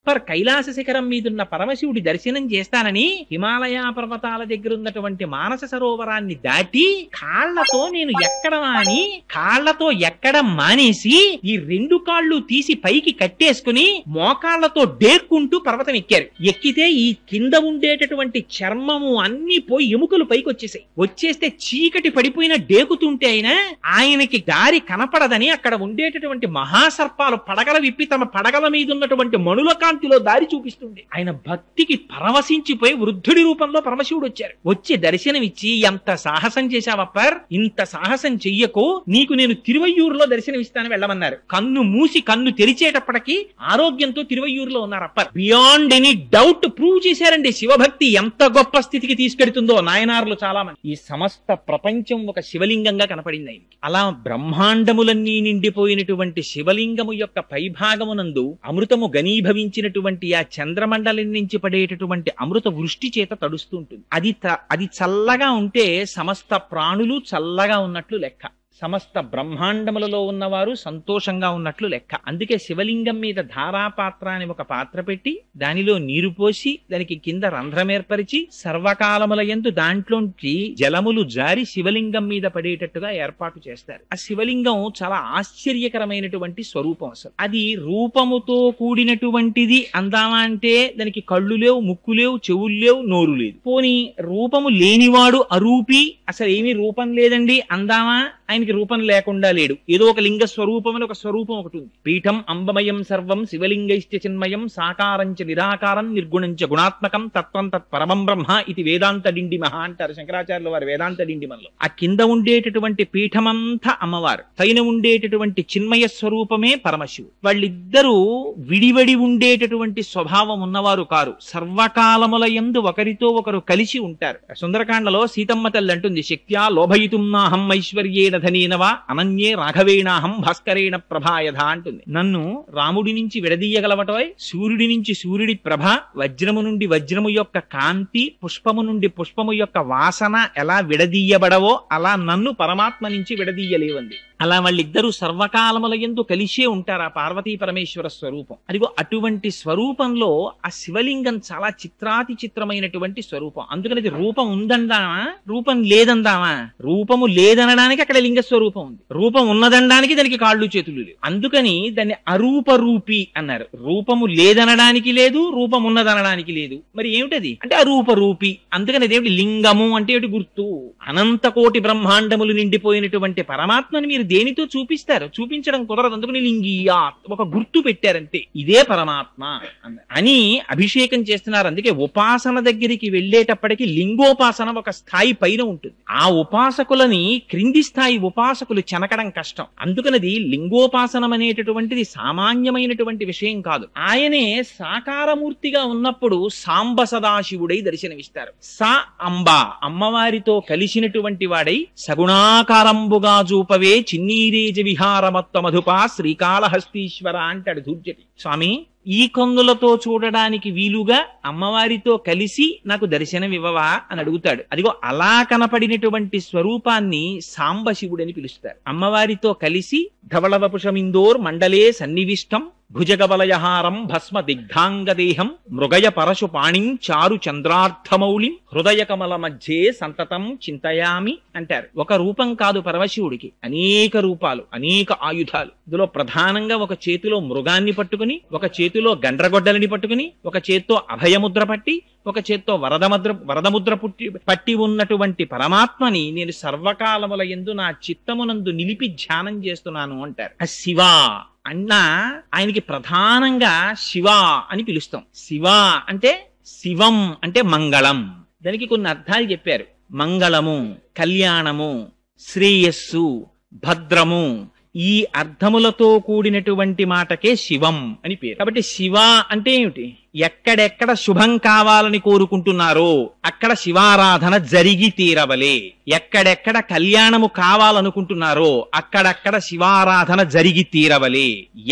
Per Kailasa శిఖరం మీదున్న పరమశివుడి దర్శనం చేస్తానని హిమాలయ పర్వతాల దగ్గర ఉన్నటువంటి మానస సరోవరాన్ని దాటి కాళ్లతో నేను ఎక్కడం అని కాళ్లతో ఎక్కడం మానేసి ఈ 2 కాళ్ళు తీసి పైకి కట్టేసుకుని మోకాళ్లతో డేక్కుంటూ పర్వతం ఎక్కారు. ఎక్కితే ఈ కింద ఉండేటటువంటి చర్మము అన్ని పోయి ఎముకలు పైకి వచ్చేస్తే చీకటి పడిపోయిన డేకుతుంటే ఆయనకి దారి కనపడదని అక్కడ ఉండేటటువంటి మహాసర్పాలు పడగల విప్పి తమ పడగల మీద ఉన్నటువంటి మణుల కాంతిలో దారి చూపిస్తుంది. ఆయన భక్తికి పరవశించిపోయి వృద్ధుడి రూపంలో పరమశివుడు వచ్చారు. వచ్చి దర్శనమిచ్చి, ఎంత సాహసం చేశావప్పర్, ఇంత సాహసం చెయ్యకు, నీకు నేను తిరువయ్యూరులో దర్శనమిస్తాను వెళ్ళమన్నారు. కన్ను మూసి కన్ను తెరిచేటప్పటికి ఆరోగ్యంతో తిరువయ్యూరులో ఉన్నారు upper. Beyond any doubt prove చేశారండి. శివభక్తి ఎంత గొప్ప స్థితికి తీసుకెడుతుందో నాయనార్లు చాలా మంది. ఈ సమస్త ప్రపంచం ఒక శివలింగంగా కనపడింది ఆయనకి. అలా బ్రహ్మాండములన్నీ నిండిపోయినటువంటి శివలింగము యొక్క పైభాగమునందు అమృతము ఘనీభవించినటువంటి ఆ చంద్రమండలం నుంచి పడేటటువంటి అమృత వృష్టి చేత తడుస్తుంటుంది. అది చల్లగా ఉంటే సమస్త ప్రాణులు చల్లగా ఉన్నట్లు లెక్క. సమస్త బ్రహ్మాండములలో ఉన్నవారు సంతోషంగా ఉన్నట్లు లెక్క. అందుకే శివలింగం మీద ధారాపాత్ర అని ఒక పాత్ర పెట్టి దానిలో నీరు పోసి దానికి కింద రంధ్రం ఏర్పరిచి సర్వకాలముల యందు దాంట్లోంచి జలములు జారి శివలింగం మీద పడేటట్టుగా ఏర్పాటు చేస్తారు. ఆ శివలింగం చాలా ఆశ్చర్యకరమైనటువంటి స్వరూపం. అసలు అది రూపముతో కూడినటువంటిది అందామా అంటే దానికి కళ్ళు లేవు, ముక్కు లేవు, చెవులు లేవు, నోరు లేదు. పోనీ రూపము లేనివాడు అరూపి, అసలు ఏమీ రూపం లేదండి అందామా, ఆయనకి రూపం లేకుండా లేడు. ఏదో ఒక లింగ స్వరూపం అని ఒక స్వరూపం ఒకటి ఉంది. పీఠం అంబమయం సర్వం శివలింగైశ్చ చిన్మయం సాకారంచ నిరాకారం నిర్గుణంచ గుణాత్మకం తత్వం తత్ పరమం బ్రహ్మ ఇది వేదాంత డిండిమహ అంటారు శంకరాచార్యుల వారు వేదాంత డిండిమల్లో. ఆ కింద ఉండేటటువంటి పీఠమంతా అమ్మవారు, పైన ఉండేటటువంటి చిన్మయ స్వరూపమే పరమశివుడు. వాళ్ళిద్దరూ విడివడి ఉండేటటువంటి స్వభావం ఉన్నవారు కారు. సర్వకాలముల యందు ఒకరితో ఒకరు కలిసి ఉంటారు. సుందరకాండలో సీతమ్మ తల్లి అంటుంది, శక్త్యా లోభయితుం నాహం ఐశ్వర్యేన ధనేనవా అనన్యే రాఘవేణాహం భాస్కరేణ ప్రభాయధ అంటుంది. నన్ను రాముడి నుంచి విడదీయగలవటోయ్, సూర్యుడి నుంచి సూర్యుడి ప్రభ, వజ్రము నుండి వజ్రము యొక్క కాంతి, పుష్పము నుండి పుష్పము యొక్క వాసన ఎలా విడదీయబడవో అలా నన్ను పరమాత్మ నుంచి విడదీయలేవంది. అలా వాళ్ళిద్దరూ సర్వకాలముల యందు కలిసే ఉంటారు. ఆ పార్వతీ పరమేశ్వర స్వరూపం అదిగో. అటువంటి స్వరూపంలో ఆ శివలింగం చాలా చిత్రాతి చిత్రమైనటువంటి స్వరూపం. అందుకని అది రూపం ఉందందామా, రూపం లేదందామా? రూపము లేదనడానికి అక్కడ లింగ స్వరూపం ఉంది, రూపం ఉన్నదనడానికి దానికి కాళ్ళు చేతులు లేవు. అందుకని దాన్ని అరూపరూపి అన్నారు. రూపము లేదనడానికి లేదు, రూపం ఉన్నదనడానికి లేదు. మరి ఏమిటది అంటే అరూపరూపి. అందుకని అదేమిటి లింగము అంటే ఏమిటి గుర్తు? అనంత కోటి బ్రహ్మాండములు నిండిపోయినటువంటి పరమాత్మని మీరు దేనితో చూపిస్తారు? చూపించడం కుదరదు. అందుకని లింగియా ఒక గుర్తు పెట్టారంతే, ఇదే పరమాత్మ అని అభిషేకం చేస్తున్నారు. అందుకే ఉపాసన దగ్గరికి వెళ్ళేటప్పటికి లింగోపాసన ఒక స్థాయి పైన ఉంటుంది. ఆ ఉపాసకులని క్రింది స్థాయి ఉపాసకులు చెనకడం కష్టం. అందుకనది లింగోపాసనం అనేటటువంటిది సామాన్యమైనటువంటి విషయం కాదు. ఆయనే సాకారమూర్తిగా ఉన్నప్పుడు సాంబ సదాశివుడై దర్శనమిస్తారు. సా అంబా అమ్మవారితో కలిసినటువంటి వాడై సగుణాకారంబుగా చూపవే చిన్నీరేజ విహారమత్వ మధుపా శ్రీకాళహస్తీశ్వర అంటాడు ధూర్జటి స్వామి. ఈ కన్నులతో చూడడానికి వీలుగా అమ్మవారితో కలిసి నాకు దర్శనం ఇవ్వవా అని అడుగుతాడు. అదిగో అలా కనపడినటువంటి స్వరూపాన్ని సాంబశివుడని పిలుస్తారు. అమ్మవారితో కలిసి ధవళవపుషమిందోర్ మండలే సన్నివిష్టం భుజగబలయహారం భస్మ దిగ్ధాంగదేహం మృగయ పరశు పాణిం చారు చంద్రార్థమౌళిం హృదయ కమల మధ్యే సంతతం చింతయామి అంటారు. ఒక రూపం కాదు పరమశివుడికి, అనేక రూపాలు, అనేక ఆయుధాలు. ఇందులో ప్రధానంగా ఒక చేతిలో మృగాన్ని పట్టుకుని, ఒక చేతిలో గండ్రగొడ్డలని పట్టుకుని, ఒక చేత్తో అభయముద్ర పట్టి, ఒక చేత్తో వరదముద్ర పట్టి ఉన్నటువంటి పరమాత్మని నేను సర్వకాలముల యందు నా చిత్తమునందు నిలిపి ధ్యానం చేస్తున్నాను అంటారు. ఆ శివ అన్న ఆయనకి ప్రధానంగా శివ అని పిలుస్తాం. శివ అంటే శివం అంటే మంగళం. దానికి కొన్ని అర్థాలు చెప్పారు. మంగళము, కళ్యాణము, శ్రేయస్సు, భద్రము, ఈ అర్థములతో కూడినటువంటి మాటకే శివం అని పేరు. కాబట్టి శివ అంటే ఏమిటి? ఎక్కడెక్కడ శుభం కావాలని కోరుకుంటున్నారో అక్కడ శివారాధన జరిగి తీరవలే. ఎక్కడెక్కడ కళ్యాణము కావాలనుకుంటున్నారో అక్కడక్కడ శివారాధన జరిగి తీరవలే.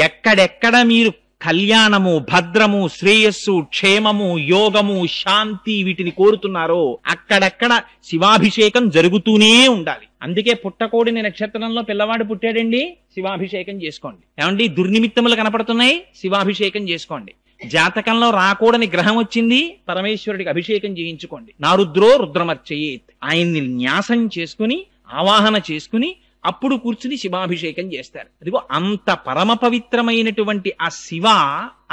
ఎక్కడెక్కడ మీరు కళ్యాణము, భద్రము, శ్రేయస్సు, క్షేమము, యోగము, శాంతి వీటిని కోరుతున్నారో అక్కడక్కడ శివాభిషేకం జరుగుతూనే ఉండాలి. అందుకే పుట్టకోడిని నక్షత్రంలో పిల్లవాడు పుట్టాడండి, శివాభిషేకం చేసుకోండి. ఏమండి దుర్నిమిత్తములు కనపడుతున్నాయి, శివాభిషేకం చేసుకోండి. జాతకంలో రాకూడని గ్రహం వచ్చింది, పరమేశ్వరుడికి అభిషేకం చేయించుకోండి. నారుద్రో రుద్రమర్చయేత్. ఆయన్ని న్యాసం చేసుకుని ఆవాహన చేసుకుని అప్పుడు కూర్చుని శివాభిషేకం చేస్తారు. అదిగో అంత పరమ పవిత్రమైనటువంటి ఆ శివ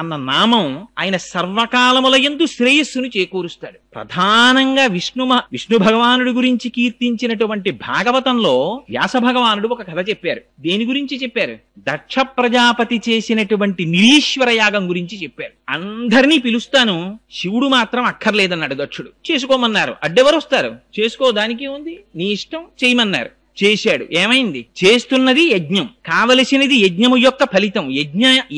అన్న నామం ఆయన సర్వకాలముల యందు శ్రేయస్సును చేకూరుస్తాడు. ప్రధానంగా విష్ణు భగవానుడి గురించి కీర్తించినటువంటి భాగవతంలో వ్యాస భగవానుడు ఒక కథ చెప్పారు. దేని గురించి చెప్పారు? దక్ష ప్రజాపతి చేసినటువంటి నిరీశ్వర యాగం గురించి చెప్పారు. అందరినీ పిలుస్తాను, శివుడు మాత్రం అక్కర్లేదన్నాడు దక్షుడు. చేసుకోమన్నారు. అడ్డెవరు వస్తారు? చేసుకో, దానికి ఉంది, నీ ఇష్టం, చేయమన్నారు. చేశాడు. ఏమైంది? చేస్తున్నది యజ్ఞం, కావలసినది యజ్ఞము యొక్క ఫలితం.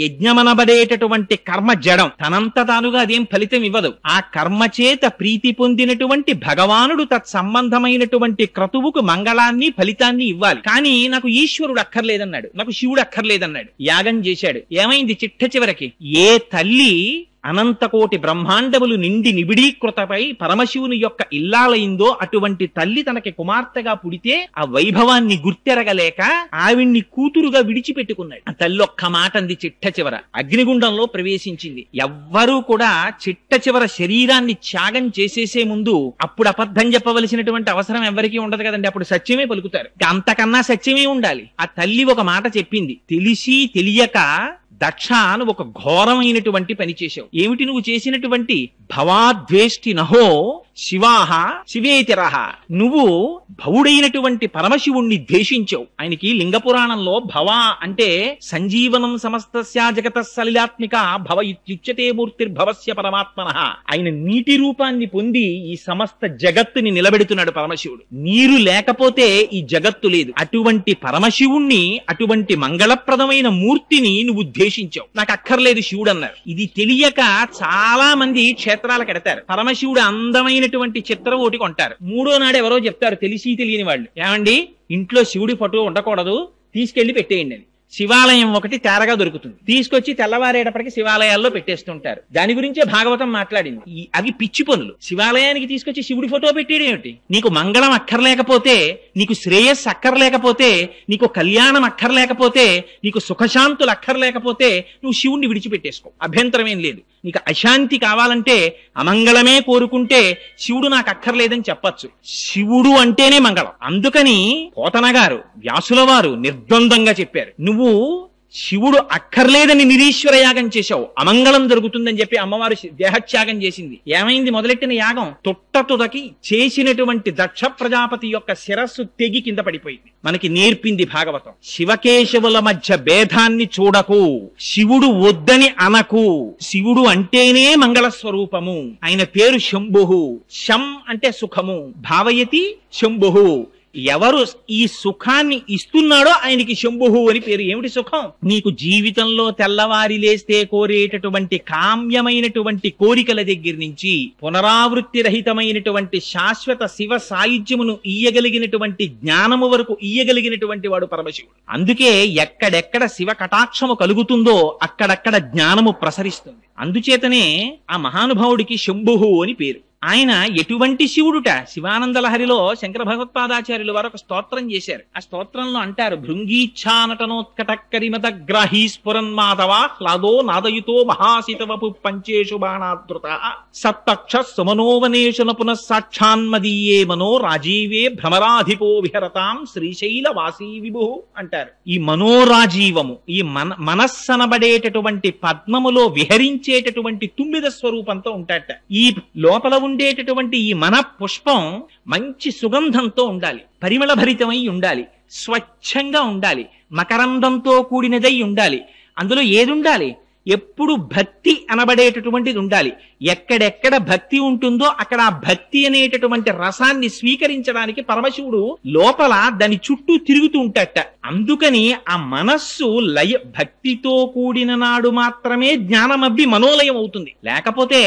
యజ్ఞమనబడేటటువంటి కర్మ జడం, తనంత తానుగా అదేం ఫలితం ఇవ్వదు. ఆ కర్మ చేత ప్రీతి పొందినటువంటి భగవానుడు తత్సంబంధమైనటువంటి క్రతువుకు మంగళాన్ని ఫలితాన్ని ఇవ్వాలి. కానీ నాకు ఈశ్వరుడు అక్కర్లేదన్నాడు, నాకు శివుడు అక్కర్లేదన్నాడు. యాగం చేశాడు. ఏమైంది? చిట్ట చివరికి ఏ తల్లి అనంతకోటి బ్రహ్మాండములు నిండి నిబిడీకృతపై పరమశివుని యొక్క ఇల్లాలైందో అటువంటి తల్లి తనకి కుమార్తెగా పుడితే ఆ వైభవాన్ని గుర్తెరగలేక ఆవిడ్ని కూతురుగా విడిచిపెట్టుకున్నాడు. ఆ తల్లి ఒక్క మాట అంది చిట్ట చివర, అగ్నిగుండంలో ప్రవేశించింది. ఎవ్వరూ కూడా చిట్ట చివర శరీరాన్ని త్యాగం చేసేసే ముందు అప్పుడు అబద్ధం చెప్పవలసినటువంటి అవసరం ఎవరికీ ఉండదు కదండి. అప్పుడు సత్యమే పలుకుతారు. అంతకన్నా సత్యమే ఉండాలి. ఆ తల్లి ఒక మాట చెప్పింది, తెలిసి తెలియక దక్ష అని ఒక ఘోరమైనటువంటి పని చేశావు. ఏమిటి నువ్వు చేసినటువంటి? భవాద్వేష్టి నహో శివాహ శివేతిరహ. నువ్వు భవుడైనటువంటి పరమశివుణ్ణి ద్వేషించావు. ఆయనకి లింగ పురాణంలో భవ అంటే సంజీవనం సమస్తస్య జగత సలిలాత్మిక భవ ఇత్యుచ్యతే మూర్తిర్భవస్య పరమాత్మనః. ఆయన నీటి రూపాన్ని పొంది ఈ సమస్త జగత్తుని నిలబెడుతున్నాడు పరమశివుడు. నీరు లేకపోతే ఈ జగత్తు లేదు. అటువంటి పరమశివుణ్ణి, అటువంటి మంగళప్రదమైన మూర్తిని నువ్వు ద్వేషించావు. నాకు అక్కర్లేదు శివుడు అన్నారు. ఇది తెలియక చాలా మంది క్షేత్రాలకు ఎడతారు. పరమశివుడు అందమైన చిత్రం ఒకటి కొంటారు. మూడో నాడు ఎవరో చెప్తారు, తెలిసి తెలియని వాళ్ళు, ఏమండి ఇంట్లో శివుడి ఫోటో ఉండకూడదు, తీసుకెళ్లి పెట్టేయండి అని. శివాలయం ఒకటి తేరగా దొరుకుతుంది, తీసుకొచ్చి తెల్లవారేటప్పటికి శివాలయాల్లో పెట్టేస్తుంటారు. దాని గురించే భాగవతం మాట్లాడింది. అవి పిచ్చి పనులు. శివాలయానికి తీసుకొచ్చి శివుడి ఫోటో పెట్టేయడం ఏమిటి? నీకు మంగళం అక్కర్లేకపోతే, నీకు శ్రేయస్సు అక్కర్లేకపోతే, నీకు కళ్యాణం అక్కర్లేకపోతే, నీకు సుఖశాంతులు అక్కర్లేకపోతే నువ్వు శివుణ్ణి విడిచిపెట్టేసుకో, అభ్యంతరం ఏం లేదు. నీకు అశాంతి కావాలంటే, అమంగళమే కోరుకుంటే శివుడు నాకు అక్కర్లేదని చెప్పచ్చు. శివుడు అంటేనే మంగళం. అందుకని పోతన గారు, వ్యాసుల వారు నిర్ద్వందంగా చెప్పారు, నువ్వు శివుడు అక్కర్లేదని నిరీశ్వర యాగం చేశావు, అమంగళం జరుగుతుందని చెప్పి అమ్మవారు దేహత్యాగం చేసింది. ఏమైంది? మొదలెట్టిన యాగం తొట్టతుదకి చేసినటువంటి దక్ష ప్రజాపతి యొక్క శిరస్సు తెగి కింద పడిపోయింది. మనకి నేర్పింది భాగవతం. శివకేశవుల మధ్య భేదాన్ని చూడకు, శివుడు వద్దని అనకు. శివుడు అంటేనే మంగళ స్వరూపము. ఆయన పేరు శంభుః. శం అంటే సుఖము, భావయతి శంభుః. ఎవరు ఈ సుఖాన్ని ఇస్తున్నాడో ఆయనకి శంభుః అని పేరు. ఏమిటి సుఖం? నీకు జీవితంలో తెల్లవారి లేస్తే కోరేటటువంటి కామ్యమైనటువంటి కోరికల దగ్గర నుంచి పునరావృత్తి రహితమైనటువంటి శాశ్వత శివ సాయుధ్యమును ఇయ్యగలిగినటువంటి జ్ఞానము వరకు ఇయ్యగలిగినటువంటి వాడు పరమశివుడు. అందుకే ఎక్కడెక్కడ శివ కటాక్షము కలుగుతుందో అక్కడక్కడ జ్ఞానము ప్రసరిస్తుంది. అందుచేతనే ఆ మహానుభావుడికి శంభుః అని పేరు. ఆయన ఎటువంటి శివుడుట? శివానంద లహరిలో శంకర భగవత్పాదాచార్యులు వారు ఒక స్తోత్రం చేశారు. ఆ స్తోత్రంలో అంటారు, భృంగీచ్ఛానటనోత్కటక్కరిమత గ్రాహీ స్ఫురన్మాధవ హ్లాదో నాదయుతో మహాసితవపు పంచేషు బాణాదృత సప్తక్ష సుమనోవనేషున పునఃసాక్షాన్మదీయే మనో రాజీవే భ్రమరాధిపో విహరతాం శ్రీశైల వాసీ విభు అంటారు. ఈ మనోరాజీవము, ఈ మనస్సనబడేటటువంటి పద్మములో విహరించేటటువంటి తుమ్మిద స్వరూపంతో ఉంటాట. ఈ లోపల ఉండేటటువంటి ఈ మన పుష్పం మంచి సుగంధంతో ఉండాలి, పరిమళ భరితమై ఉండాలి, స్వచ్ఛంగా ఉండాలి, మకరందంతో కూడినదై ఉండాలి. అందులో ఏది ఉండాలి? ఎప్పుడు భక్తి అనబడేటటువంటిది ఉండాలి. ఎక్కడెక్కడ భక్తి ఉంటుందో అక్కడ ఆ భక్తి అనేటటువంటి రసాన్ని స్వీకరించడానికి పరమశివుడు లోపల దాని చుట్టూ తిరుగుతూ ఉంటాట. అందుకని ఆ మనస్సు భక్తితో కూడిన నాడు మాత్రమే జ్ఞానమబ్బి మనోలయం అవుతుంది. లేకపోతే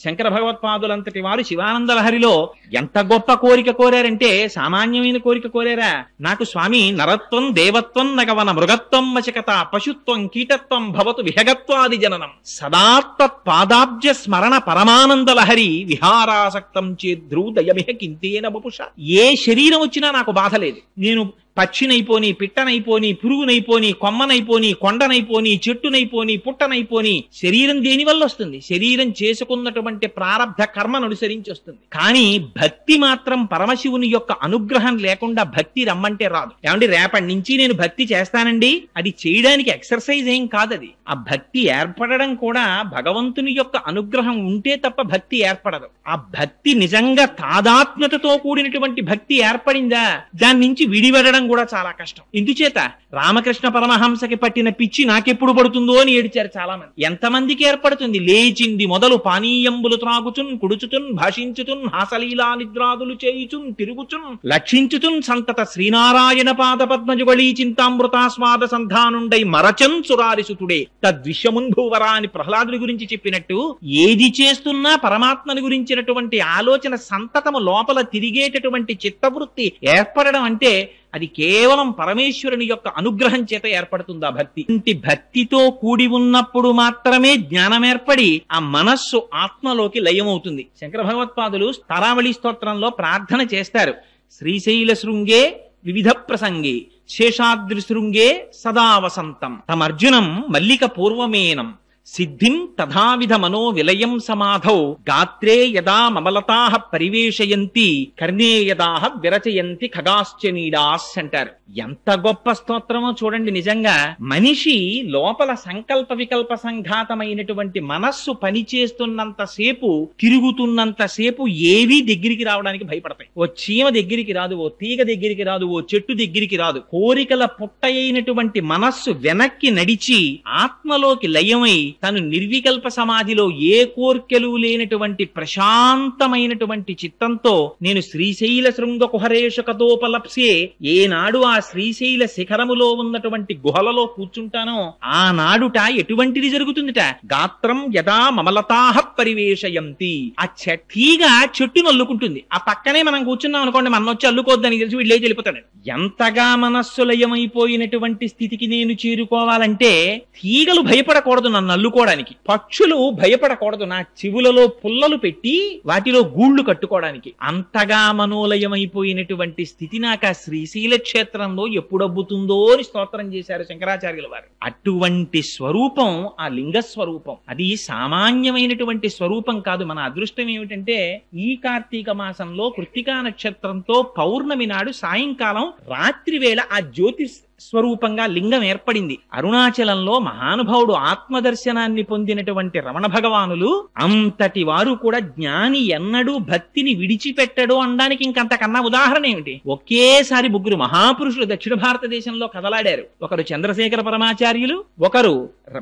శంకర భగవత్పాదులంతటి వారు శివానంద లహరిలో ఎంత గొప్ప కోరిక కోరారంటే, సామాన్యమైన కోరిక కోరారా? నాకు స్వామి నరత్వం దేవత్వం నగవన మృగత్వం వశకత పశుత్వం కీటత్వం భవతు విహగత్వాది జననం సదాత్తత్ పాదాబ్జ స్మరణ పరమానంద లహరి విహారాసక్తం చేద్రు దయమిహ కింతేన వపుష. ఏ శరీరం వచ్చినా నాకు బాధ లేదు. నేను పక్షినైపోని, పిట్టనైపోని, పురుగునైపోని, కొమ్మనైపోని, కొండనైపోని, చెట్టునైపోని, పుట్టనైపోని. శరీరం దేని వల్ల వస్తుంది? శరీరం చేసుకున్నటువంటి ప్రారబ్ధ కర్మను అనుసరించి వస్తుంది. కానీ భక్తి మాత్రం పరమశివుని యొక్క అనుగ్రహం లేకుండా భక్తి రమ్మంటే రాదు. ఏమండి, రేపటి నుంచి నేను భక్తి చేస్తానండి, అది చేయడానికి ఎక్సర్సైజ్ ఏం కాదది. ఆ భక్తి ఏర్పడడం కూడా భగవంతుని యొక్క అనుగ్రహం ఉంటే తప్ప భక్తి ఏర్పడదు. ఆ భక్తి నిజంగా తాదాత్మ్యతతో కూడినటువంటి భక్తి ఏర్పడిందా, దాని నుంచి విడిపడడం కూడా చాలా కష్టం. ఇందుచేత రామకృష్ణ పరమహంసకి పట్టిన పిచ్చి నాకెప్పుడు పడుతుందో అని ఏడిచారు చాలా మంది. ఎంతమందికి ఏర్పడుతుంది? లేచింది మొదలు పానీయంబులు త్రాగుచున్, కుడుచుతున్, భాషించుతున్, హాసలీలా నిద్రాదులు చేయుచున్, తిరుగుచున్, లక్షించుతున్, సంతత శ్రీనారాయణ పాద పద్మజుగళీ చింతామృతాస్వాద సంధానుండై మరచన్ సురారిసుతుడే తద్విశ్వముంధువరా అని ప్రహ్లాదుడి గురించి చెప్పినట్టు, ఏది చేస్తున్నా పరమాత్మని గురించినటువంటి ఆలోచన సంతతము లోపల తిరిగేటటువంటి చిత్తవృత్తి ఏర్పడడం అంటే అది కేవలం పరమేశ్వరుని యొక్క అనుగ్రహం చేత ఏర్పడుతుంది ఆ భక్తి. ఇంటి భక్తితో కూడి ఉన్నప్పుడు మాత్రమే జ్ఞానం ఏర్పడి ఆ మనస్సు ఆత్మలోకి లయమవుతుంది. శంకర భగవత్పాదులు తారావళి స్తోత్రంలో ప్రార్థన చేస్తారు. శ్రీశైల శృంగే వివిధ ప్రసంగే శేషాద్రి శృంగే సదా వసంతం తమర్జునం మల్లిక పూర్వమేనం సిద్ధిం తథావిధ మనో విలయం సమాధౌ గాత్రే యదా మమలతాః పరివేశయంతి కర్ణే యదాః విరచయంతి ఖగాశ్చనీడాస్ అంటారు. ఎంత గొప్ప స్తోత్రమో చూడండి. నిజంగా మనిషి లోపల సంకల్ప వికల్ప సంఘాతమైనటువంటి మనస్సు పనిచేస్తున్నంత సేపు, తిరుగుతున్నంత సేపు ఏవీ దగ్గరికి రావడానికి భయపడతాయి. ఓ చీమ దగ్గరికి రాదు, ఓ తీగ దగ్గరికి రాదు, ఓ చెట్టు దగ్గరికి రాదు. కోరికల పుట్టయినటువంటి మనస్సు వెనక్కి నడిచి ఆత్మలోకి లయమై తను నిర్వికల్ప సమాధిలో ఏ కోర్కెలు లేనటువంటి ప్రశాంతమైనటువంటి చిత్తంతో నేను శ్రీశైల శృంగ కుహరేషకతోపలప్సే, ఏనాడు ఆ శ్రీశైల శిఖరములో ఉన్నటువంటి గుహలలో కూర్చుంటానో ఆనాడుట ఎటువంటిది జరుగుతుందిట. గాత్రం యదా మమలతాః పరివేశయంతి, ఆ తీగ చెట్టును అల్లుకుంటుంది. ఆ పక్కనే మనం కూర్చున్నాం అనుకోండి, మనం వచ్చి అల్లుకోద్దని తెలిసి వీళ్ళే వెళ్ళిపోతాడు. ఎంతగా మనస్సు లయమైపోయినటువంటి స్థితికి నేను చేరుకోవాలంటే తీగలు భయపడకూడదు నన్ను అల్లుకోవడానికి, పక్షులు భయపడకూడదు నా చెవులలో పుల్లలు పెట్టి వాటిలో గూళ్లు కట్టుకోవడానికి. అంతగా మనోలయమైపోయినటువంటి స్థితి నాకు ఆ శ్రీశైల క్షేత్రంలో ఎప్పుడబ్బుతుందో అని స్తోత్రం చేశారు శంకరాచార్యుల వారు. అటువంటి స్వరూపం ఆ లింగ స్వరూపం. అది సామాన్యమైనటువంటి స్వరూపం కాదు. మన అదృష్టం ఏమిటంటే ఈ కార్తీక మాసంలో కృత్తికా నక్షత్రంతో పౌర్ణమి నాడు సాయంకాలం రాత్రి వేళ ఆ జ్యోతి స్వరూపంగా లింగం ఏర్పడింది. అరుణాచలంలో మహానుభావుడు ఆత్మదర్శనాన్ని పొందినటువంటి రమణ భగవానులు అంతటి వారు కూడా జ్ఞాని ఎన్నడూ భక్తిని విడిచిపెట్టడు అనడానికి ఇంకంతకన్నా ఉదాహరణ ఏమిటి? ఒకేసారి ముగ్గురు మహాపురుషులు దక్షిణ భారతదేశంలో కదలాడారు. ఒకరు చంద్రశేఖర పరమాచార్యులు, ఒకరు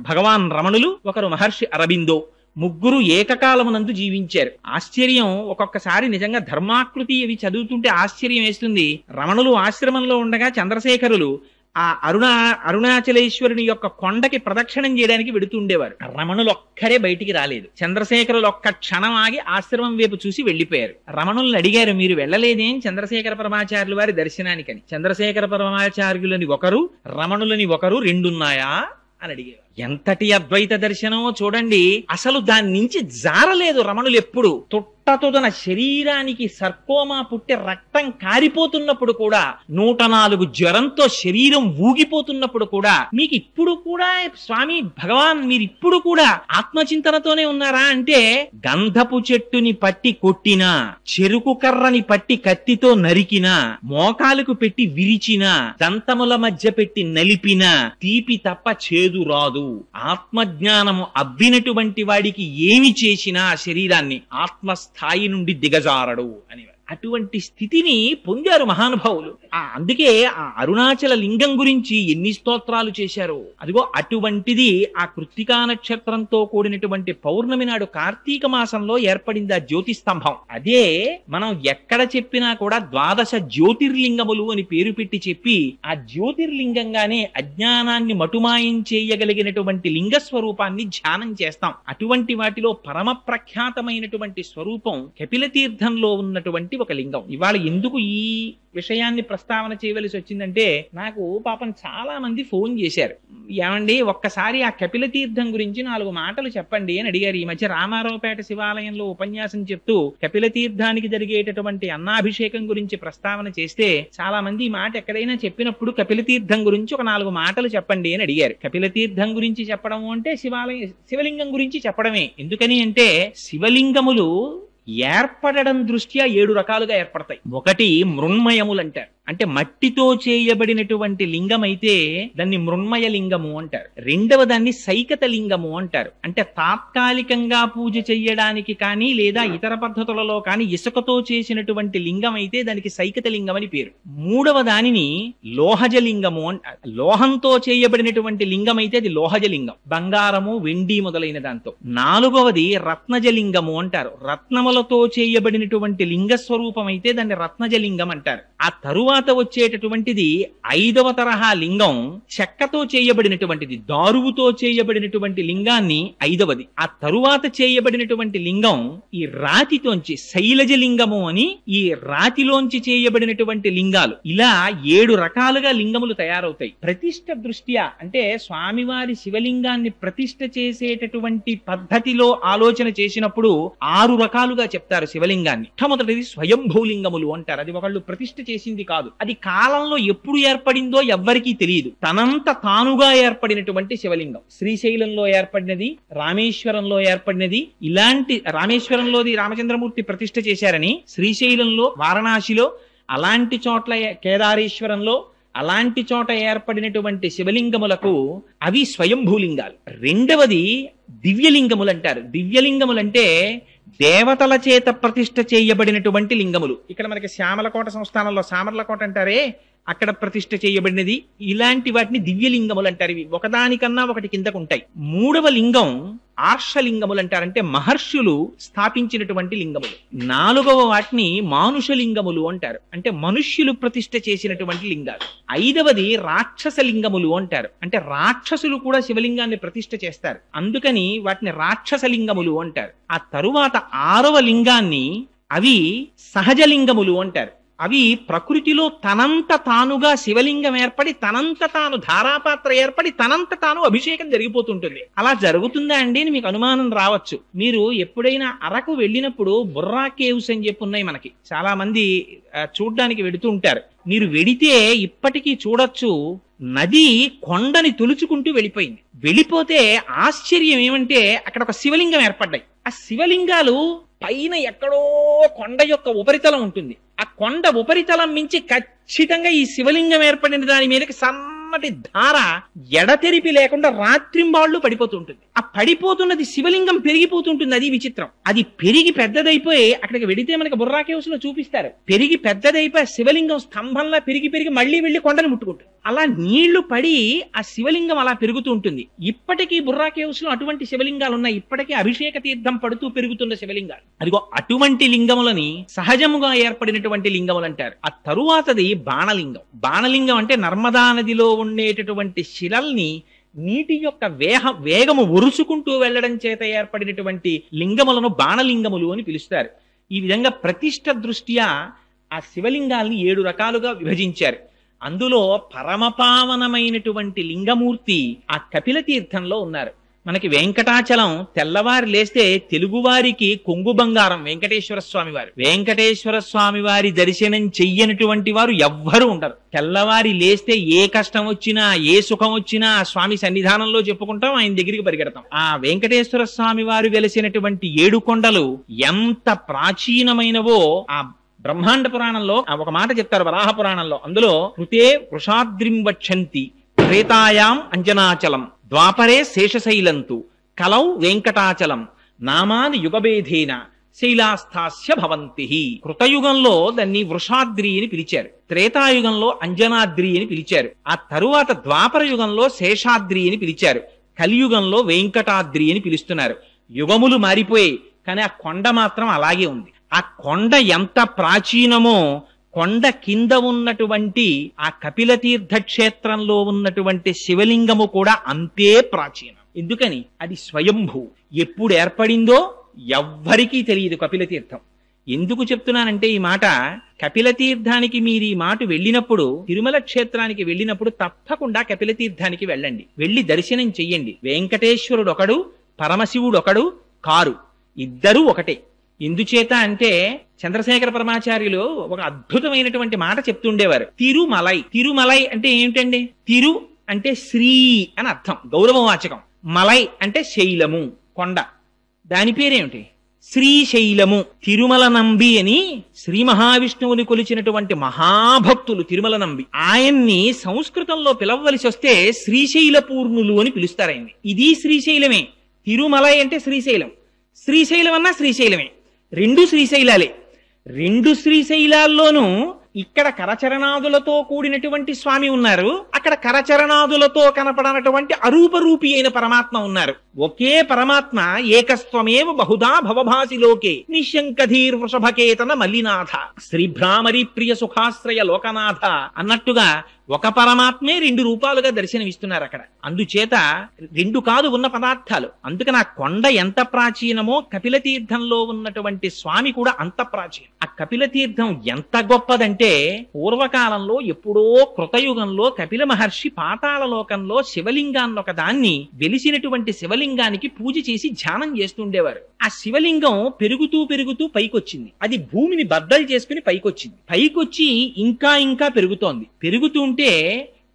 భగవాన్ రమణులు, ఒకరు మహర్షి అరబిందో. ముగ్గురు ఏకకాలమునందు జీవించారు. ఆశ్చర్యం, ఒక్కొక్కసారి నిజంగా ధర్మాకృతి అవి చదువుతుంటే ఆశ్చర్యం వేస్తుంది. రమణులు ఆశ్రమంలో ఉండగా చంద్రశేఖరులు ఆ అరుణాచలేశ్వరుని యొక్క కొండకి ప్రదక్షిణం చేయడానికి వెడుతుండేవారు. రమణులు ఒక్కరే బయటికి రాలేదు. చంద్రశేఖరులు ఒక్క క్షణం ఆగి ఆశ్రమం వైపు చూసి వెళ్లిపోయారు. రమణుల్ని అడిగారు, మీరు వెళ్ళలేదేం చంద్రశేఖర పరమాచార్యుల వారి దర్శనానికని. చంద్రశేఖర పరమాచార్యులని ఒకరు, రమణులని ఒకరు, రెండున్నాయా అని అడిగారు. ఎంతటి అద్వైత దర్శనమో చూడండి. అసలు దాని నుంచి జారలేదు రమణులు ఎప్పుడు. తొట్టతొదన శరీరానికి సర్కోమా పుట్టి రక్తం కారిపోతున్నప్పుడు కూడా, 104 జ్వరంతో శరీరం ఊగిపోతున్నప్పుడు కూడా, మీకు ఇప్పుడు కూడా స్వామి భగవాన్ మీరు ఇప్పుడు కూడా ఆత్మచింతనతోనే ఉన్నారా అంటే, గంధపు చెట్టుని పట్టి కొట్టినా, చెరుకు కర్రని పట్టి కత్తితో నరికినా, మోకాలకు పెట్టి విరిచినా, దంతముల మధ్య పెట్టి నలిపినా తీపి తప్ప చేదు రాదు. ఆత్మజ్ఞానము అబ్బినటువంటి వాడికి ఏమి చేసినా శరీరాన్ని ఆత్మస్థాయి నుండి దిగజారడు అని. అటువంటి స్థితిని పొందారు మహానుభావులు. అందుకే ఆ అరుణాచల లింగం గురించి ఎన్ని స్తోత్రాలు చేశారు. అదిగో అటువంటిది ఆ కృత్తికా నక్షత్రంతో కూడినటువంటి పౌర్ణమి నాడు కార్తీక మాసంలో ఏర్పడింది ఆ జ్యోతి స్తంభం. అదే మనం ఎక్కడ చెప్పినా కూడా 12 జ్యోతిర్లింగములు అని పేరు పెట్టి చెప్పి ఆ జ్యోతిర్లింగంగానే అజ్ఞానాన్ని మటుమాయం చేయగలిగినటువంటి లింగ స్వరూపాన్ని ధ్యానం చేస్తాం. అటువంటి వాటిలో పరమ ప్రఖ్యాతమైనటువంటి స్వరూపం కపిల తీర్థంలో ఉన్నటువంటి ఒక లింగం. ఇవాళ ఎందుకు ఈ విషయాన్ని ప్రస్తావన చేయవలసి వచ్చిందంటే, నాకు పాపం చాలా మంది ఫోన్ చేశారు, ఏమండి ఒక్కసారి ఆ కపిల తీర్థం గురించి 4 మాటలు చెప్పండి అని అడిగారు. ఈ మధ్య రామారావుపేట శివాలయంలో ఉపన్యాసం చెప్తూ కపిల తీర్థానికి జరిగేటటువంటి అన్నాభిషేకం గురించి ప్రస్తావన చేస్తే చాలా మంది ఈ మాట ఎక్కడైనా చెప్పినప్పుడు కపిల తీర్థం గురించి ఒక 4 మాటలు చెప్పండి అని అడిగారు. కపిల తీర్థం గురించి చెప్పడం అంటే శివలింగం గురించి చెప్పడమే. ఎందుకని అంటే శివలింగములు ఏర్పడడం దృష్ట్యా 7 రకాలుగా ఏర్పడతాయి. ఒకటి మృన్మయములు అంటారు, అంటే మట్టితో చేయబడినటువంటి లింగం అయితే దాన్ని మృన్మయ లింగము అంటారు. రెండవ దాన్ని సైకత లింగము అంటారు, అంటే తాత్కాలికంగా పూజ చెయ్యడానికి కానీ లేదా ఇతర పద్ధతులలో కానీ ఇసుకతో చేసినటువంటి లింగం అయితే దానికి సైకత లింగం అని పేరు. మూడవ దానిని లోహజ లింగము అంటారు. లోహంతో చేయబడినటువంటి లింగం అయితే అది లోహజ లింగం, బంగారము వెండి మొదలైన దాంతో. నాలుగవది రత్నజ లింగము అంటారు. రత్నములతో చేయబడినటువంటి లింగ స్వరూపం అయితే దాన్ని రత్నజ లింగం అంటారు. ఆ తరువాత వచ్చేటటువంటిది 5వ తరహా లింగం చెక్కతో చేయబడినటువంటిది, దారువుతో చేయబడినటువంటి లింగాన్ని 5వది. ఆ తరువాత చేయబడినటువంటి లింగం ఈ రాతితోంచి శైలజ లింగము అని, ఈ రాతిలోంచి చేయబడినటువంటి లింగాలు. ఇలా 7 రకాలుగా లింగములు తయారవుతాయి. ప్రతిష్ఠ దృష్ట్యా అంటే స్వామివారి శివలింగాన్ని ప్రతిష్ఠ చేసేటటువంటి పద్ధతిలో ఆలోచన చేసినప్పుడు 6 రకాలుగా చెప్తారు శివలింగాన్ని. మొట్టమొదటిది స్వయంభూలింగములు అంటారు. అది ఒకళ్ళు ప్రతిష్ఠ చేసింది కాదు, అది కాలంలో ఎప్పుడు ఏర్పడిందో ఎవ్వరికీ తెలియదు, తనంత తానుగా ఏర్పడినటువంటి శివలింగం. శ్రీశైలంలో ఏర్పడినది, రామేశ్వరంలో ఏర్పడినది. ఇలాంటి రామేశ్వరంలోది రామచంద్రమూర్తి ప్రతిష్ఠ చేశారని, శ్రీశైలంలో వారణాసిలో అలాంటి చోట్ల కేదారేశ్వరంలో అలాంటి చోట ఏర్పడినటువంటి శివలింగములకు అవి స్వయంభూలింగాలు. రెండవది దివ్యలింగములు అంటారు. దివ్యలింగములంటే దేవతల చేత ప్రతిష్ఠ చేయబడినటువంటి లింగములు. ఇక్కడ మనకి శ్యామలకోట సంస్థానంలో సామర్లకోట అంటారే, అక్కడ ప్రతిష్ఠ చేయబడినది. ఇలాంటి వాటిని దివ్యలింగములు అంటారు. ఇవి ఒకదానికన్నా ఒకటి కిందకు ఉంటాయి. మూడవ లింగం ఆర్షలింగములు అంటారు, అంటే మహర్షులు స్థాపించినటువంటి లింగములు. నాలుగవ వాటిని మానుషలింగములు అంటారు, అంటే మనుష్యులు ప్రతిష్ఠ చేసినటువంటి లింగాలు. 5వది రాక్షస లింగములు అంటారు, అంటే రాక్షసులు కూడా శివలింగాన్ని ప్రతిష్ఠ చేస్తారు, అందుకని వాటిని రాక్షస లింగములు అంటారు. ఆ తరువాత 6వ లింగాన్ని అవి సహజలింగములు అంటారు. అవి ప్రకృతిలో తనంత తానుగా శివలింగం ఏర్పడి తనంత తాను ధారాపాత్ర ఏర్పడి తనంత తాను అభిషేకం జరిగిపోతుంటుంది. అలా జరుగుతుందా అండి అని మీకు అనుమానం రావచ్చు. మీరు ఎప్పుడైనా అరకు వెళ్ళినప్పుడు బుర్రా కేవ్స్ అని చెప్పి ఉన్నాయి, మనకి చాలా మంది చూడ్డానికి వెడుతూ ఉంటారు. మీరు వెడితే ఇప్పటికీ చూడొచ్చు, నది కొండని తులుచుకుంటూ వెళ్ళిపోయింది. వెళ్ళిపోతే ఆశ్చర్యం ఏమంటే అక్కడ ఒక శివలింగం ఏర్పడ్డాయి. ఆ శివలింగాలు పైన ఎక్కడో కొండ యొక్క ఉపరితలం ఉంటుంది, ఆ కొండ ఉపరితలం మించి ఖచ్చితంగా ఈ శివలింగం ఏర్పడిన దాని మీదకి సన్నటి ధార ఎడతెరిపి లేకుండా రాత్రింబాళ్ళు పడిపోతుంటుంది. ఆ పడిపోతున్నది శివలింగం పెరిగిపోతుంటుంది. అది విచిత్రం. అది పెరిగి పెద్దదైపోయి అక్కడికి వెడితే మనకి బుర్రా కేవ్స్ లో చూపిస్తారు, పెరిగి పెద్దదైపోయి శివలింగం స్తంభంలా పెరిగి పెరిగి మళ్ళీ వెళ్లి కొండను ముట్టుకుంటుంది. అలా నీళ్లు పడి ఆ శివలింగం అలా పెరుగుతూ ఉంటుంది. ఇప్పటికీ బుర్రా కేవ్స్ లో అటువంటి శివలింగాలు ఉన్నాయి. ఇప్పటికీ అభిషేక తీర్థం పడుతూ పెరుగుతున్న శివలింగాలు. అదిగో అటువంటి లింగములని సహజముగా ఏర్పడినటువంటి లింగములు అంటారు. ఆ తరువాతది బాణలింగం. బాణలింగం అంటే నర్మదా నదిలో ఉండేటటువంటి శిలల్ని నీటి యొక్క వేగము ఒరుసుకుంటూ వెళ్లడం చేత ఏర్పడినటువంటి లింగములను బాణలింగములు అని పిలుస్తారు. ఈ విధంగా ప్రతిష్ఠ దృష్ట్యా ఆ శివలింగాల్ని 7 రకాలుగా విభజించారు. అందులో పరమపావనమైనటువంటి లింగమూర్తి ఆ కపిల తీర్థంలో ఉన్నారు. మనకి వెంకటాచలం తెల్లవారి లేస్తే తెలుగువారికి కొంగు బంగారం వెంకటేశ్వర స్వామి వారు. వెంకటేశ్వర స్వామి వారి దర్శనం చెయ్యనటువంటి వారు ఎవ్వరూ ఉండరు. తెల్లవారి లేస్తే ఏ కష్టం వచ్చినా ఏ సుఖం వచ్చినా స్వామి సన్నిధానంలో చెప్పుకుంటాం, ఆయన దగ్గరికి పరిగెడతాం. ఆ వెంకటేశ్వర స్వామి వారు వెలిసినటువంటి 7 కొండలు ఎంత ప్రాచీనమైనవో ఆ బ్రహ్మాండ పురాణంలో ఒక మాట చెప్తారు, వరాహ పురాణంలో. అందులో కృతే వృషాద్రిం వక్షంతి త్రేతాయాం అంజనాచలం ద్వాపరే శేషశైలంతు కలౌ వెంకటాచలం నామాని యుగభేదేన శైలాస్థాస్య భవంతి. కృతయుగంలో దాన్ని వృషాద్రి అని పిలిచారు, త్రేతాయుగంలో అంజనాద్రి అని పిలిచారు, ఆ తరువాత ద్వాపర యుగంలో శేషాద్రి అని పిలిచారు, కలియుగంలో వెంకటాద్రి అని పిలుస్తున్నారు. యుగములు మారిపోయాయి, కానీ ఆ కొండ మాత్రం అలాగే ఉంది. ఆ కొండ ఎంత ప్రాచీనమో కొండ కింద ఉన్నటువంటి ఆ కపిల తీర్థ క్షేత్రంలో ఉన్నటువంటి శివలింగము కూడా అంతే ప్రాచీనం. ఎందుకని? అది స్వయంభూ. ఎప్పుడు ఏర్పడిందో ఎవ్వరికీ తెలియదు. కపిల తీర్థం ఎందుకు చెప్తున్నానంటే ఈ మాట, కపిల తీర్థానికి మీరు ఈ మాట వెళ్ళినప్పుడు, తిరుమల క్షేత్రానికి వెళ్ళినప్పుడు తప్పకుండా కపిల తీర్థానికి వెళ్ళండి. వెళ్ళి దర్శనం చెయ్యండి. వెంకటేశ్వరుడు ఒకడు, పరమశివుడు ఒకడు కారు, ఇద్దరూ ఒకటే. ఎందుచేత అంటే చంద్రశేఖర పరమాచార్యులు ఒక అద్భుతమైనటువంటి మాట చెప్తుండేవారు. తిరుమలై. తిరుమలై అంటే ఏమిటండి? తిరు అంటే శ్రీ అని అర్థం, గౌరవవాచకం. మలై అంటే శైలము, కొండ. దాని పేరేమిటి? శ్రీశైలము. తిరుమల నంబి అని శ్రీ మహావిష్ణువుని కొలిచినటువంటి మహాభక్తులు తిరుమల నంబి. ఆయన్ని సంస్కృతంలో పిలవవలసి వస్తే శ్రీశైల పూర్ణులు అని పిలుస్తారు ఆయన్ని. ఇది శ్రీశైలమే. తిరుమలై అంటే శ్రీశైలం, శ్రీశైలం అన్నా శ్రీశైలమే. రెండు శ్రీశైలాలే. రెండు శ్రీశైలాల్లోనూ ఇక్కడ కరచరణాదులతో కూడినటువంటి స్వామి ఉన్నారు, అక్కడ కరచరణాదులతో కనపడనటువంటి అరూపరూపి అయిన పరమాత్మ ఉన్నారు. ఒకే పరమాత్మ ఏకస్త్వమేవ బహుధా భవభాసి లోకే నిశంకధీర్ వృషభకేతన మల్లినాథ శ్రీభ్రామరి ప్రియ సుఖాశ్రయ లోకనాథ అన్నట్టుగా ఒక పరమాత్మే రెండు రూపాలుగా దర్శనమిస్తున్నారు అక్కడ. అందుచేత రెండు కాదు ఉన్న పదార్థాలు. అందుకని ఆ కొండ ఎంత ప్రాచీనమో కపిల తీర్థంలో ఉన్నటువంటి స్వామి కూడా అంత ప్రాచీనం. ఆ కపిల తీర్థం ఎంత గొప్పదంటే, పూర్వకాలంలో ఎప్పుడో కృతయుగంలో కపిల మహర్షి పాతాళ లోకంలో శివలింగాన్ని ఒక దాన్ని వెలిసినటువంటి శివలింగానికి పూజ చేసి ధ్యానం చేస్తుండేవారు. ఆ శివలింగం పెరుగుతూ పెరుగుతూ పైకొచ్చింది. అది భూమిని బద్దలు చేసుకుని పైకొచ్చింది. పైకొచ్చి ఇంకా ఇంకా పెరుగుతోంది. పెరుగుతుంటే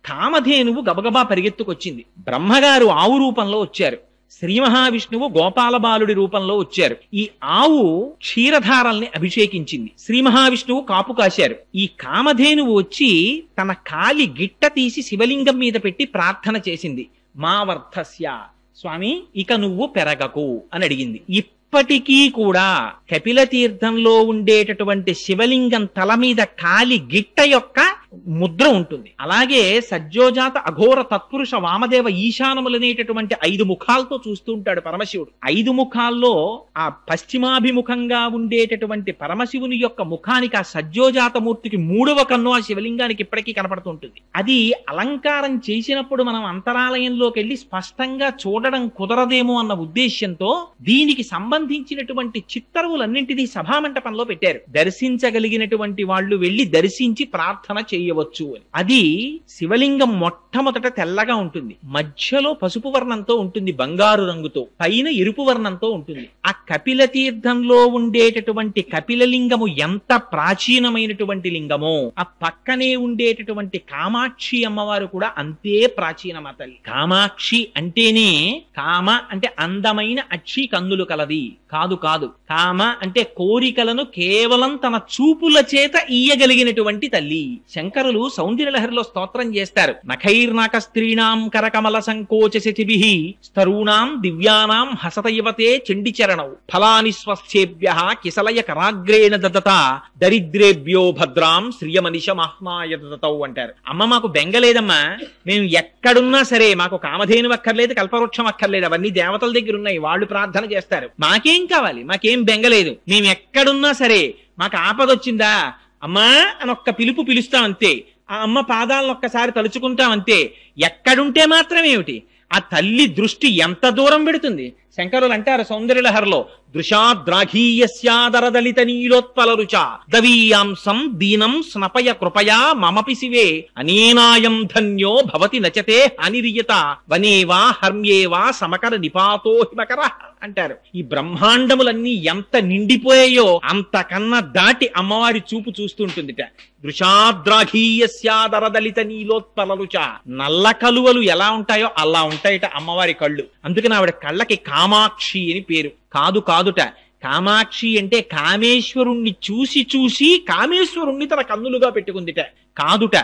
కామధేనువు గబగబా పరిగెత్తుకొచ్చింది. బ్రహ్మగారు ఆవు రూపంలో వచ్చారు, శ్రీ మహావిష్ణువు గోపాల బాలుడి రూపంలో వచ్చారు. ఈ ఆవు క్షీరధారల్ని అభిషేకించింది, శ్రీ మహావిష్ణువు కాపు కాశారు. ఈ కామధేనువు వచ్చి తన కాలి గిట్ట తీసి శివలింగం మీద పెట్టి ప్రార్థన చేసింది. మా వర్ధస్య, స్వామి ఇక నువ్వు పెరగకు అని అడిగింది. ఇప్పటికీ కూడా కపిల తీర్థంలో ఉండేటటువంటి శివలింగం తల మీద కాలి గిట్ట యొక్క ముద్ర ఉంటుంది. అలాగే సజ్జోజాత అఘోర తత్పురుష వామదేవ ఈశానములనేటటువంటి 5 ముఖాలతో చూస్తూ ఉంటాడు పరమశివుడు. 5 ముఖాల్లో ఆ పశ్చిమాభిముఖంగా ఉండేటటువంటి పరమశివుని యొక్క ముఖానికి, ఆ సజ్జోజాత మూర్తికి 3వ కన్ను ఆ శివలింగానికి ఇప్పటికీ కనపడుతుంటుంది. అది అలంకారం చేసినప్పుడు మనం అంతరాలయంలోకి వెళ్ళి స్పష్టంగా చూడడం కుదరదేమో అన్న ఉద్దేశ్యంతో దీనికి సంబంధించినటువంటి చిత్తరువులన్నింటినీ సభామంటపంలో పెట్టారు. దర్శించగలిగినటువంటి వాళ్ళు వెళ్లి దర్శించి ప్రార్థన చేయవచ్చు అని. అది శివలింగం మొట్టమొదట తెల్లగా ఉంటుంది, మధ్యలో పసుపు వర్ణంతో ఉంటుంది, బంగారు రంగుతో, పైన ఎరుపు వర్ణంతో ఉంటుంది. ఆ కపిల తీర్థంలో ఉండేటటువంటి కపిలలింగము ఎంత ప్రాచీనమైనటువంటి లింగమో, ఆ పక్కనే ఉండేటటువంటి కామాక్షి అమ్మవారు కూడా అంతే ప్రాచీనమ తల్లి. కామాక్షి అంటేనే, కామ అంటే అందమైన అక్షి కన్నులు కలది కాదు కాదు. కామ అంటే కోరికలను కేవలం తన చూపుల చేత ఇయ్యగలిగినటువంటి తల్లి. శంకరులు సౌందర్యలహరిలో స్తోత్రం చేస్తారు. నఖైర్నాక స్త్రీణాం కరకమల సంకోచ శచిభిః స్తరూణాం దివ్యానాం హసతయవతే చండిచరణౌ ఫలాని స్వస్థేభ్యః కిసలయ కరాగ్రేణ దదత దరిద్రేభ్యో భద్రాం శ్రియమనిష మహ్నాయ దదతౌ అంటారు. అమ్మ మాకు బెంగలేదమ్మా, మేము ఎక్కడున్నా సరే మాకు కామధేను అక్కర్లేదు, కల్పవృక్షం అక్కర్లేదు, అవన్నీ దేవతల దగ్గర ఉన్నాయి, వాళ్ళు ప్రార్థన చేస్తారు. మాకేం కావాలి, మాకేం బెంగలేదు, మేము ఎక్కడున్నా సరే మాకు ఆపదొచ్చిందా అమ్మా అని ఒక్క పిలుపు పిలుస్తాం అంతే. ఆ అమ్మ పాదాలను ఒక్కసారి తలుచుకుంటాం అంతే. ఎక్కడుంటే మాత్రం ఏమిటి, ఆ తల్లి దృష్టి ఎంత దూరం పెడుతుంది. శంకరులు అంటారు సౌందర్యలహరిలో, దృశాద్రాఘీయస్యాదరదలిత నీలోత్పల రుచ దవీయాంసం దీనం స్నపయ కృపయా మమపి శివే అనేనాయం ధన్యో భవతి నచతే అనిరియత వనేవా హర్మ్యేవా సమకర నిపాతో హిమకర అంటారు. ఈ బ్రహ్మాండములన్నీ ఎంత నిండిపోయాయో అంతకన్నా దాటి అమ్మవారి చూపు చూస్తుంటుందిట. దృశాద్రాఘీయస్యాదరదలిత నీలోత్పల రుచ, నల్ల కలువలు ఎలా ఉంటాయో అలా ఉంటాయిట అమ్మవారి కళ్ళు. అందుకని ఆవిడ కళ్ళకి కామాక్షి అని పేరు. కాదు కాదుట, కామాక్షి అంటే కామేశ్వరుణ్ణి చూసి చూసి కామేశ్వరుణ్ణి తన కన్నులుగా పెట్టుకుందిట. కాదుట,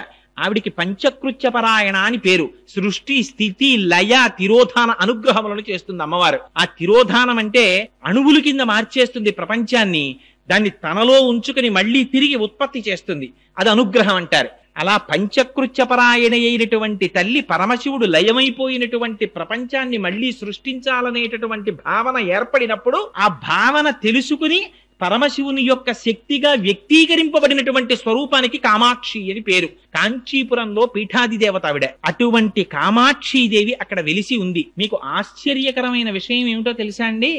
ఆవిడికి పంచకృత్యపరాయణ అని పేరు. సృష్టి స్థితి లయ తిరోధాన అనుగ్రహములను చేస్తుంది అమ్మవారు. ఆ తిరోధానం అంటే అణువుల కింద మార్చేస్తుంది ప్రపంచాన్ని, దాన్ని తనలో ఉంచుకుని మళ్ళీ తిరిగి ఉత్పత్తి చేస్తుంది, అది అనుగ్రహం అంటారు. అలా పంచకృత్యపరాయణ అయినటువంటి తల్లి పరమశివుడు లయమైపోయినటువంటి ప్రపంచాన్ని మళ్ళీ సృష్టించాలనేటటువంటి భావన ఏర్పడినప్పుడు ఆ భావన తెలుసుకుని పరమశివుని యొక్క శక్తిగా వ్యక్తీకరింపబడినటువంటి స్వరూపానికి కామాక్షి అని పేరు. కాంచీపురంలో పీఠాది దేవత ఆవిడ. అటువంటి కామాక్షీదేవి అక్కడ వెలిసి ఉంది. మీకు ఆశ్చర్యకరమైన విషయం ఏమిటో తెలుసా అండి?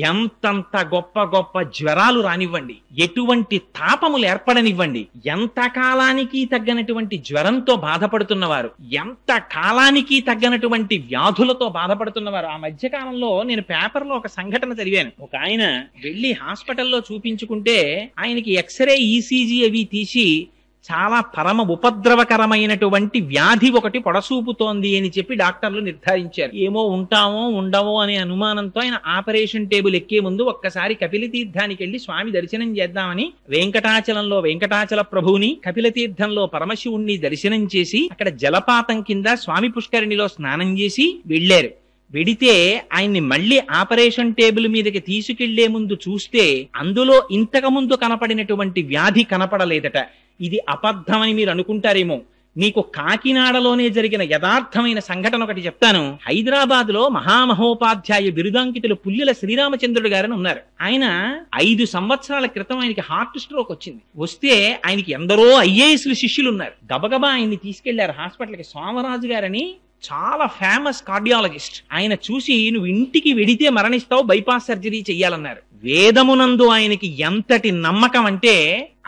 ఎంతంత గొప్ప గొప్ప జ్వరాలు రానివ్వండి, ఎటువంటి తాపములు ఏర్పడనివ్వండి, ఎంత కాలానికి తగ్గనటువంటి జ్వరంతో బాధపడుతున్నవారు, ఎంత కాలానికి తగ్గనటువంటి వ్యాధులతో బాధపడుతున్నవారు. ఆ మధ్యకాలంలో నేను పేపర్లో ఒక సంఘటన చదివాను. ఒక ఆయన వెళ్లి హాస్పిటల్లో చూపించుకుంటే ఆయనకి ఎక్స్రే, ఈసీజీ అవి తీసి చాలా పరమ ఉపద్రవకరమైనటువంటి వ్యాధి ఒకటి పొడసూపుతోంది అని చెప్పి డాక్టర్లు నిర్ధారించారు. ఏమో ఉంటామో ఉండవో అనే అనుమానంతో ఆయన ఆపరేషన్ టేబుల్ ఎక్కే ముందు ఒక్కసారి కపిలతీర్థానికి వెళ్లి స్వామి దర్శనం చేద్దామని వెంకటాచలంలో వెంకటాచల ప్రభువుని, కపిలతీర్థంలో పరమశివుణ్ణి దర్శనం చేసి అక్కడ జలపాతం కింద స్వామి పుష్కరిణిలో స్నానం చేసి వెళ్లారు. వెడితే ఆయన్ని మళ్లీ ఆపరేషన్ టేబుల్ మీదకి తీసుకెళ్లే ముందు చూస్తే అందులో ఇంతకు ముందు కనపడినటువంటి వ్యాధి కనపడలేదట. ఇది అబద్ధమని మీరు అనుకుంటారేమో. మీకు కాకినాడలోనే జరిగిన యథార్థమైన సంఘటన ఒకటి చెప్తాను. హైదరాబాద్ లో మహామహోపాధ్యాయ బిరుదాంకితులు పుల్లెల శ్రీరామచంద్రుడు గారని ఉన్నారు. ఆయన 5 సంవత్సరాల క్రితం ఆయనకి హార్ట్ స్ట్రోక్ వచ్చింది. వస్తే ఆయనకి ఎందరో ఐఏఎస్లు శిష్యులు ఉన్నారు. గబగబా ఆయన్ని తీసుకెళ్లారు హాస్పిటల్కి. సోమరాజు గారని చాలా ఫేమస్ కార్డియాలజిస్ట్. ఆయన చూసి నువ్వు ఇంటికి వెడితే మరణిస్తావు, బైపాస్ సర్జరీ చెయ్యాలన్నారు. వేదమునందు ఆయనకి ఎంతటి నమ్మకం అంటే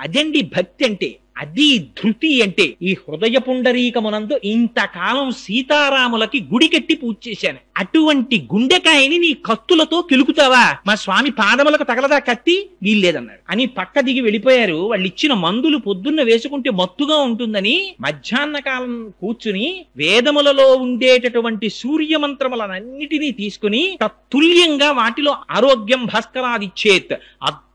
అదండి భక్తి అంటే, అది ధృతి అంటే. ఈ హృదయ పుండరీకమునందు ఇంతకాలం సీతారాములకి గుడి కట్టి పూజ చేశాను. అటువంటి గుండెకాయని నీ కత్తులతో కిలుకుతావా? మా స్వామి పాదములకు తగలదా కత్తి? వీల్లేదన్నారు అని పక్క దిగి వెళ్ళిపోయారు. వాళ్ళు ఇచ్చిన మందులు పొద్దున్న వేసుకుంటే మత్తుగా ఉంటుందని మధ్యాహ్న కాలం కూర్చుని వేదములలో ఉండేటటువంటి సూర్యమంత్రములన్నిటినీ తీసుకుని తత్తుల్యంగా వాటిలో ఆరోగ్యం భాస్కరాదిచ్చేత్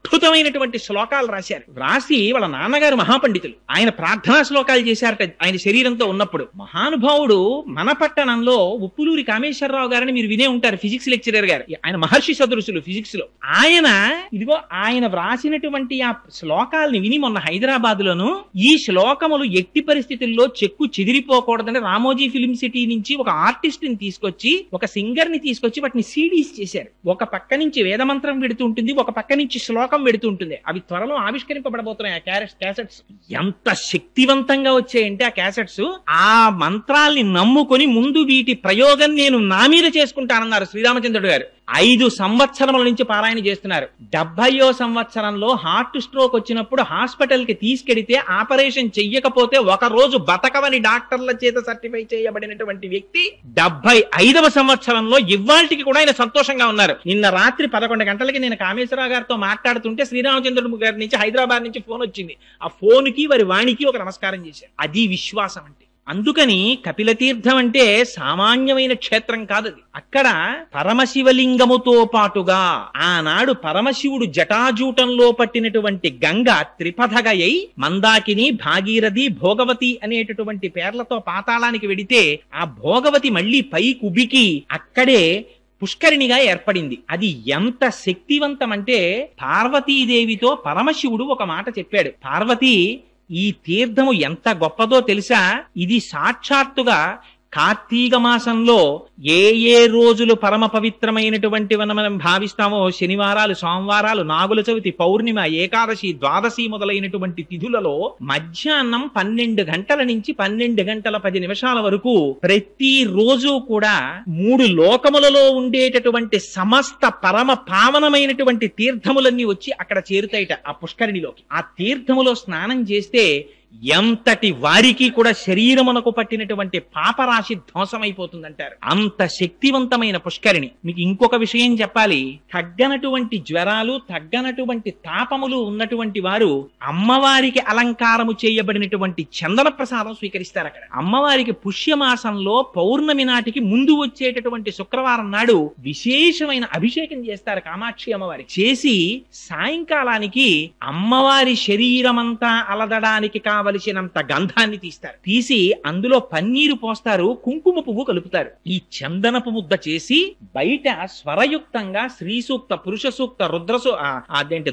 అద్భుతమైనటువంటి శ్లోకాలు రాశారు. రాసి వాళ్ళ నాన్నగారు మహాపండితులు, ఆయన ప్రార్థనా శ్లోకాలు చేశారట ఆయన శరీరంతో ఉన్నప్పుడు. మహానుభావుడు మన పట్టణంలో ఉప్పులూరి కామేశ్వరరావు గారని మీరు వినే ఉంటారు, ఫిజిక్స్ లెక్చరర్ గారు. ఆయన మహర్షి సదృశులు ఫిజిక్స్ లో. ఆయన వ్రాసినటువంటి ఆ శ్లోకాలని విని మొన్న హైదరాబాద్ లోను ఈ శ్లోకములు ఎట్టి పరిస్థితుల్లో చెక్కు చెదిరిపోకూడదని రామోజీ ఫిలిం సిటీ నుంచి ఒక ఆర్టిస్ట్ ని తీసుకొచ్చి, ఒక సింగర్ ని తీసుకొచ్చి వాటిని సీడీస్ చేశారు. ఒక పక్క నుంచి వేదమంత్రం పెడుతూ ఉంటుంది, ఒక పక్క నుంచి శ్లోకం పెడుతూ ఉంటుంది. అవి త్వరలో ఆవిష్కరింపబడబోతున్నాయి ఆ క్యాసెట్స్. ఎంత శక్తివంతంగా వచ్చాయంటే ఆ క్యాసెట్స్, ఆ మంత్రాల్ని నమ్ముకొని ముందు వీటి ప్రయోగం నేను నా మీద చేసుకుంటానన్నారు శ్రీరామచంద్రుడు గారు. 5 సంవత్సరముల నుంచి పారాయణ చేస్తున్నారు. 70వ సంవత్సరంలో హార్ట్ స్ట్రోక్ వచ్చినప్పుడు హాస్పిటల్ కి తీసుకెడితే ఆపరేషన్ చెయ్యకపోతే ఒక రోజు బతకవని డాక్టర్ల చేత సర్టిఫై చేయబడినటువంటి వ్యక్తి 75వ సంవత్సరంలో ఇవాళకి కూడా ఆయన సంతోషంగా ఉన్నారు. నిన్న రాత్రి 11 గంటలకి నేను కామేశ్వరరావు గారితో మాట్లాడుతుంటే శ్రీరామచంద్రుడు గారి నుంచి హైదరాబాద్ నుంచి ఫోన్ వచ్చింది. ఆ ఫోన్ కి వారి వాణికి ఒక నమస్కారం చేశారు. అది విశ్వాసం అంటే. అందుకని కపిలతీర్థం అంటే సామాన్యమైన క్షేత్రం కాదు. అక్కడ పరమశివలింగముతో పాటుగా ఆనాడు పరమశివుడు జటాజూటంలో పట్టినటువంటి గంగ త్రిపథగయై మందాకిని, భాగీరథి, భోగవతి అనేటటువంటి పేర్లతో పాతాళానికి వెడితే ఆ భోగవతి మళ్ళీ పైకుబికి అక్కడే పుష్కరిణిగా ఏర్పడింది. అది ఎంత శక్తివంతం అంటే పార్వతీదేవితో పరమశివుడు ఒక మాట చెప్పాడు. పార్వతి, ఈ తీర్థము ఎంత గొప్పదో తెలుసా? ఇది సాక్షాత్తుగా కార్తీక మాసంలో ఏ రోజులు పరమ పవిత్రమైనటువంటి మనం భావిస్తామో, శనివారాలు, సోమవారాలు, నాగుల చవితి, పౌర్ణిమ, ఏకాదశి, ద్వాదశి మొదలైనటువంటి తిథులలో మధ్యాహ్నం 12 గంటల నుంచి 12 గంటల 10 నిమిషాల వరకు ప్రతి రోజు కూడా 3 లోకములలో ఉండేటటువంటి సమస్త పరమ పావనమైనటువంటి తీర్థములన్నీ వచ్చి అక్కడ చేరుతాయిట ఆ పుష్కరిణిలోకి. ఆ తీర్థములో స్నానం చేస్తే ఎంతటి వారికి కూడా శరీరమునకు పట్టినటువంటి పాపరాశి ధ్వంసమైపోతుందంటారు. అంత శక్తివంతమైన పుష్కరిణి. మీకు ఇంకొక విషయం చెప్పాలి. తగ్గనటువంటి జ్వరాలు, తగ్గనటువంటి తాపములు ఉన్నటువంటి వారు అమ్మవారికి అలంకారము చేయబడినటువంటి చందన ప్రసాదం స్వీకరిస్తారు. అక్కడ అమ్మవారికి పుష్యమాసంలో పౌర్ణమి నాటికి ముందు వచ్చేటటువంటి శుక్రవారం నాడు విశేషమైన అభిషేకం చేస్తారు కామాక్షి అమ్మవారికి. చేసి సాయంకాలానికి అమ్మవారి శరీరమంతా అలదడానికి కావలసినంత గంధాన్ని తీస్తారు. తీసి అందులో పన్నీరు పోస్తారు, కుంకుమ పువ్వు కలుపుతారు. ఈ చందనపు ముద్ద చేసి బయట స్వరయుక్తంగా శ్రీ సూక్త, పురుష సూక్త,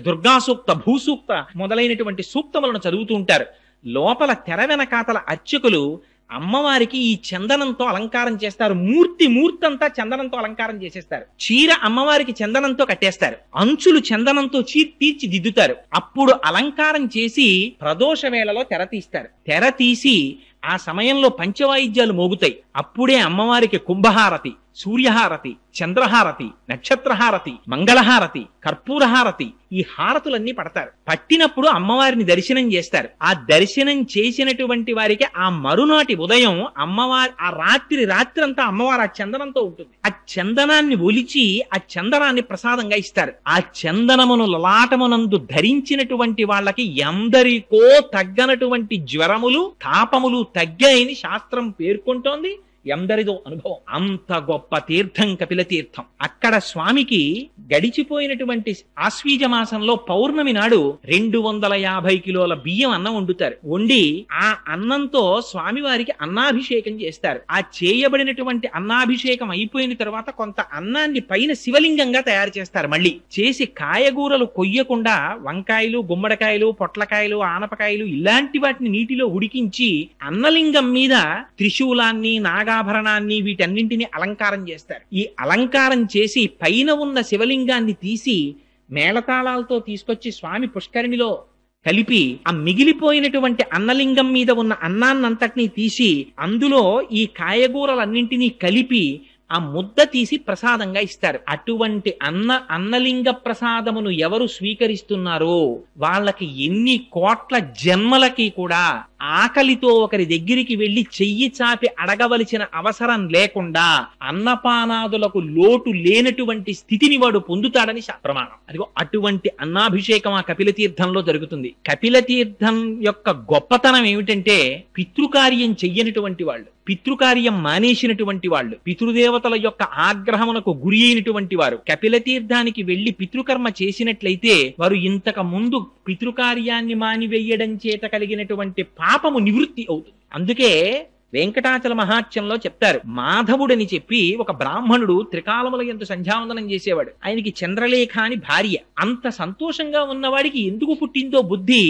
దుర్గా సూక్త, భూసూక్త మొదలైనటువంటి సూక్తములను చదువుతూ ఉంటారు. లోపల తెర వెనకాతల అర్చకులు అమ్మవారికి ఈ చందనంతో అలంకారం చేస్తారు. మూర్తి అంతా చందనంతో అలంకారం చేసేస్తారు. చీర అమ్మవారికి చందనంతో కట్టేస్తారు. అంచులు చందనంతో తీర్చిదిద్దుతారు. అప్పుడు అలంకారం చేసి ప్రదోష వేళలో తెర తీస్తారు. తెర తీసి ఆ సమయంలో పంచవాయిద్యాలు మోగుతాయి. అప్పుడే అమ్మవారికి కుంభహారతి, సూర్యహారతి, చంద్రహారతి, నక్షత్రహారతి, మంగళహారతి, కర్పూరహారతి, ఈ హారతులన్నీ పడతారు. పట్టినప్పుడు అమ్మవారిని దర్శనం చేస్తారు. ఆ దర్శనం చేసినటువంటి వారికి ఆ మరునాటి ఉదయం అమ్మవారి ఆ రాత్రంతా అమ్మవారు ఆ చందనంతో ఉంటుంది. ఆ చందనాన్ని ఒలిచి ఆ చందనాన్ని ప్రసాదంగా ఇస్తారు. ఆ చందనమును లలాటమునందు ధరించినటువంటి వాళ్ళకి ఎందరికో తగ్గనటువంటి జ్వరములు, తాపములు తగ్గాయని శాస్త్రం పేర్కొంటోంది. ఎందరిదో అనుభవం. అంత గొప్ప తీర్థం కపిల తీర్థం. అక్కడ స్వామికి గడిచిపోయినటువంటి ఆశ్వీజ మాసంలో పౌర్ణమి నాడు 250 కిలోల బియ్యం అన్నం వండుతారు. వండి ఆ అన్నంతో స్వామివారికి అన్నాభిషేకం చేస్తారు. ఆ చేయబడినటువంటి అన్నాభిషేకం అయిపోయిన తర్వాత కొంత అన్నాన్ని పైన శివలింగంగా తయారు చేస్తారు. మళ్ళీ చేసి కాయగూరలు కొయ్యకుండా వంకాయలు, గుమ్మడికాయలు, పొట్లకాయలు, ఆనపకాయలు ఇలాంటి వాటిని నీటిలో ఉడికించి అన్నలింగం మీద త్రిశూలాన్ని, నాగాభరణాన్ని, వీటన్నింటినీ అలంకారం చేస్తారు. ఈ అలంకారం చేసి పైన ఉన్న శివలింగాన్ని తీసి మేళతాళాలతో తీసుకొచ్చి స్వామి పుష్కరిణిలో కలిపి ఆ మిగిలిపోయినటువంటి అన్నలింగం మీద ఉన్న అన్నాన్నంతటినీ తీసి అందులో ఈ కాయగూరలన్నింటినీ కలిపి ఆ ముద్ద తీసి ప్రసాదంగా ఇస్తారు. అటువంటి అన్నలింగ ప్రసాదమును ఎవరు స్వీకరిస్తున్నారో వాళ్ళకి ఎన్ని కోట్ల జన్మలకి కూడా ఆకలితో ఒకరి దగ్గరికి వెళ్లి చెయ్యి చాపి అడగవలసిన అవసరం లేకుండా అన్నపానాదులకు లోటు లేనటువంటి స్థితిని వాడు పొందుతాడని ప్రమాణం. అదిగో అటువంటి అన్నాభిషేకం ఆ కపిల తీర్థంలో జరుగుతుంది. కపిల తీర్థం యొక్క గొప్పతనం ఏమిటంటే పితృకార్యం చెయ్యనటువంటి వాళ్ళు, పితృకార్యం మానేసినటువంటి వాళ్ళు, పితృదేవతల యొక్క ఆగ్రహమునకు గురి అయినటువంటి వారు కపిల తీర్థానికి వెళ్లి పితృకర్మ చేసినట్లయితే వారు ఇంతకు ముందు పితృకార్యాన్ని మానివేయడం చేత కలిగినటువంటి పాపము నివృత్తి అవుతుంది. అందుకే వెంకటాచల మహాత్యంలో చెప్తారు, మాధవుడని చెప్పి ఒక బ్రాహ్మణుడు త్రికాలముల యందు సంధ్యావందనం చేసేవాడు. ఆయనకి చంద్రలేఖ అని భార్య. అంత సంతోషంగా ఉన్నవాడికి ఎందుకు పుట్టిందో బుద్ధి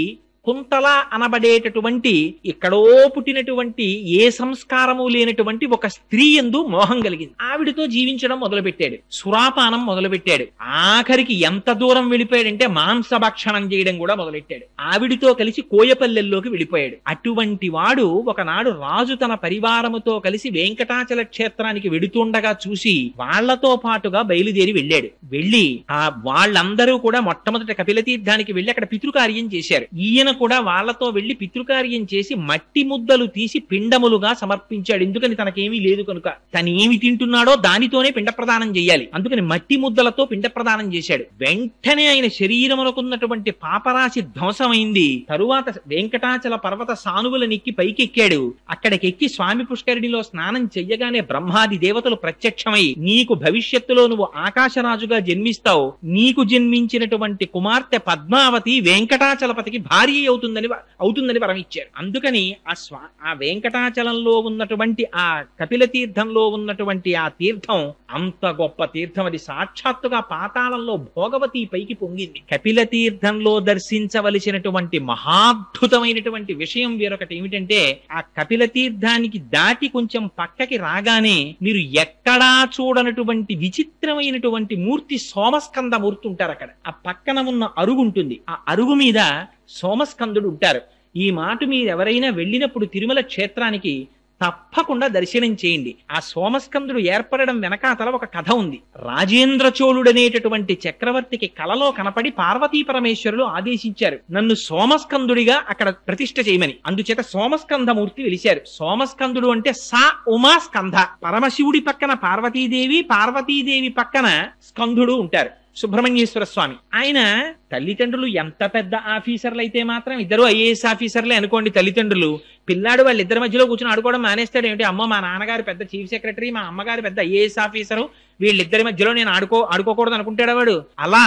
కుంతల అనబడేటటువంటి ఎక్కడో పుట్టినటువంటి ఏ సంస్కారము లేనటువంటి ఒక స్త్రీ యందు మోహం కలిగింది. ఆవిడతో జీవించడం మొదలుపెట్టాడు. సురాపానం మొదలుపెట్టాడు. ఆఖరికి ఎంత దూరం వెళ్ళిపోయాడంటే మాంసభక్షణం చేయడం కూడా మొదలెట్టాడు. ఆవిడితో కలిసి కోయపల్లెల్లోకి వెళ్ళిపోయాడు. అటువంటి వాడు ఒకనాడు రాజు తన పరివారముతో కలిసి వెంకటాచల క్షేత్రానికి వెడుతుండగా చూసి వాళ్లతో పాటుగా బయలుదేరి వెళ్ళాడు. వెళ్ళి వాళ్ళందరూ కూడా మొట్టమొదటి కపిల తీర్థానికి వెళ్ళి అక్కడ పితృకార్యం చేశారు. ఈయన కూడా వాళ్లతో వెళ్లి పితృకార్యం చేసి మట్టి ముద్దలు తీసి పిండములుగా సమర్పించాడు. ఎందుకని తనకేమీ లేదు కనుక. తను ఏమి తింటున్నాడో దానితోనే పిండ ప్రదానం చేయాలి. అందుకని మట్టి ముద్దలతో పిండ ప్రదానం చేశాడు. వెంటనే ఆయన శరీరమునకున్నటువంటి పాపరాశి ధ్వంసమైంది. తరువాత వెంకటాచల పర్వత సానువులనెక్కి పైకెక్కాడు. అక్కడికెక్కి స్వామి పుష్కరిణిలో స్నానం చెయ్యగానే బ్రహ్మాది దేవతలు ప్రత్యక్షమై నీకు భవిష్యత్తులో నువ్వు ఆకాశరాజుగా జన్మిస్తావు, నీకు జన్మించినటువంటి కుమార్తె పద్మావతి వెంకటాచలపతికి భార్య అవుతుందని వరం ఇచ్చారు. అందుకని ఆ వెంకటాచలంలో ఉన్నటువంటి ఆ కపిల తీర్థంలో ఉన్నటువంటి ఆ తీర్థం అంత గొప్ప తీర్థం. అది సాక్షాత్తుగా పాతాళంలో భోగవతి పైకి పొంగింది. కపిల తీర్థంలో దర్శించవలసినటువంటి మహాద్భుతమైనటువంటి విషయం వేరొకటి ఏమిటంటే ఆ కపిల తీర్థానికి దాటి కొంచెం పక్కకి రాగానే మీరు ఎక్కడా చూడనటువంటి విచిత్రమైనటువంటి మూర్తి సోమస్కంద మూర్తి ఉంటారు. అక్కడ ఆ పక్కన ఉన్న అరుగు ఉంటుంది. ఆ అరుగు మీద సోమస్కందుడు ఉంటారు. ఈ మాట మీరు ఎవరైనా వెళ్ళినప్పుడు తిరుమల క్షేత్రానికి తప్పకుండా దర్శనం చేయండి. ఆ సోమస్కందుడు ఏర్పడడం వెనకాతల ఒక కథ ఉంది. రాజేంద్ర చోళుడనేటటువంటి చక్రవర్తికి కలలో కనపడి పార్వతీ పరమేశ్వరులు ఆదేశించారు, నన్ను సోమస్కందుడిగా అక్కడ ప్రతిష్ఠ చేయమని. అందుచేత సోమస్కంధమూర్తి వెలిశారు. సోమస్కందుడు అంటే సా ఉమా స్కంధ. పరమశివుడి పక్కన పార్వతీదేవి, పార్వతీదేవి పక్కన స్కంధుడు ఉంటారు, సుబ్రహ్మణ్యేశ్వర స్వామి. ఆయన తల్లిదండ్రులు ఎంత పెద్ద ఆఫీసర్లు అయితే మాత్రం ఇద్దరు ఐఏఎస్ ఆఫీసర్లే అనుకోండి. తల్లిదండ్రులు పిల్లాడు వాళ్ళిద్దరి మధ్యలో కూర్చొని ఆడుకోవడం మానేస్తాడు ఏమిటి? అమ్మ మా నాన్నగారు పెద్ద చీఫ్ సెక్రటరీ, మా అమ్మగారు పెద్ద ఐఏఎస్ ఆఫీసరు, వీళ్ళిద్దరి మధ్యలో నేను ఆడుకోకూడదు అనుకుంటాడు వాడు. అలా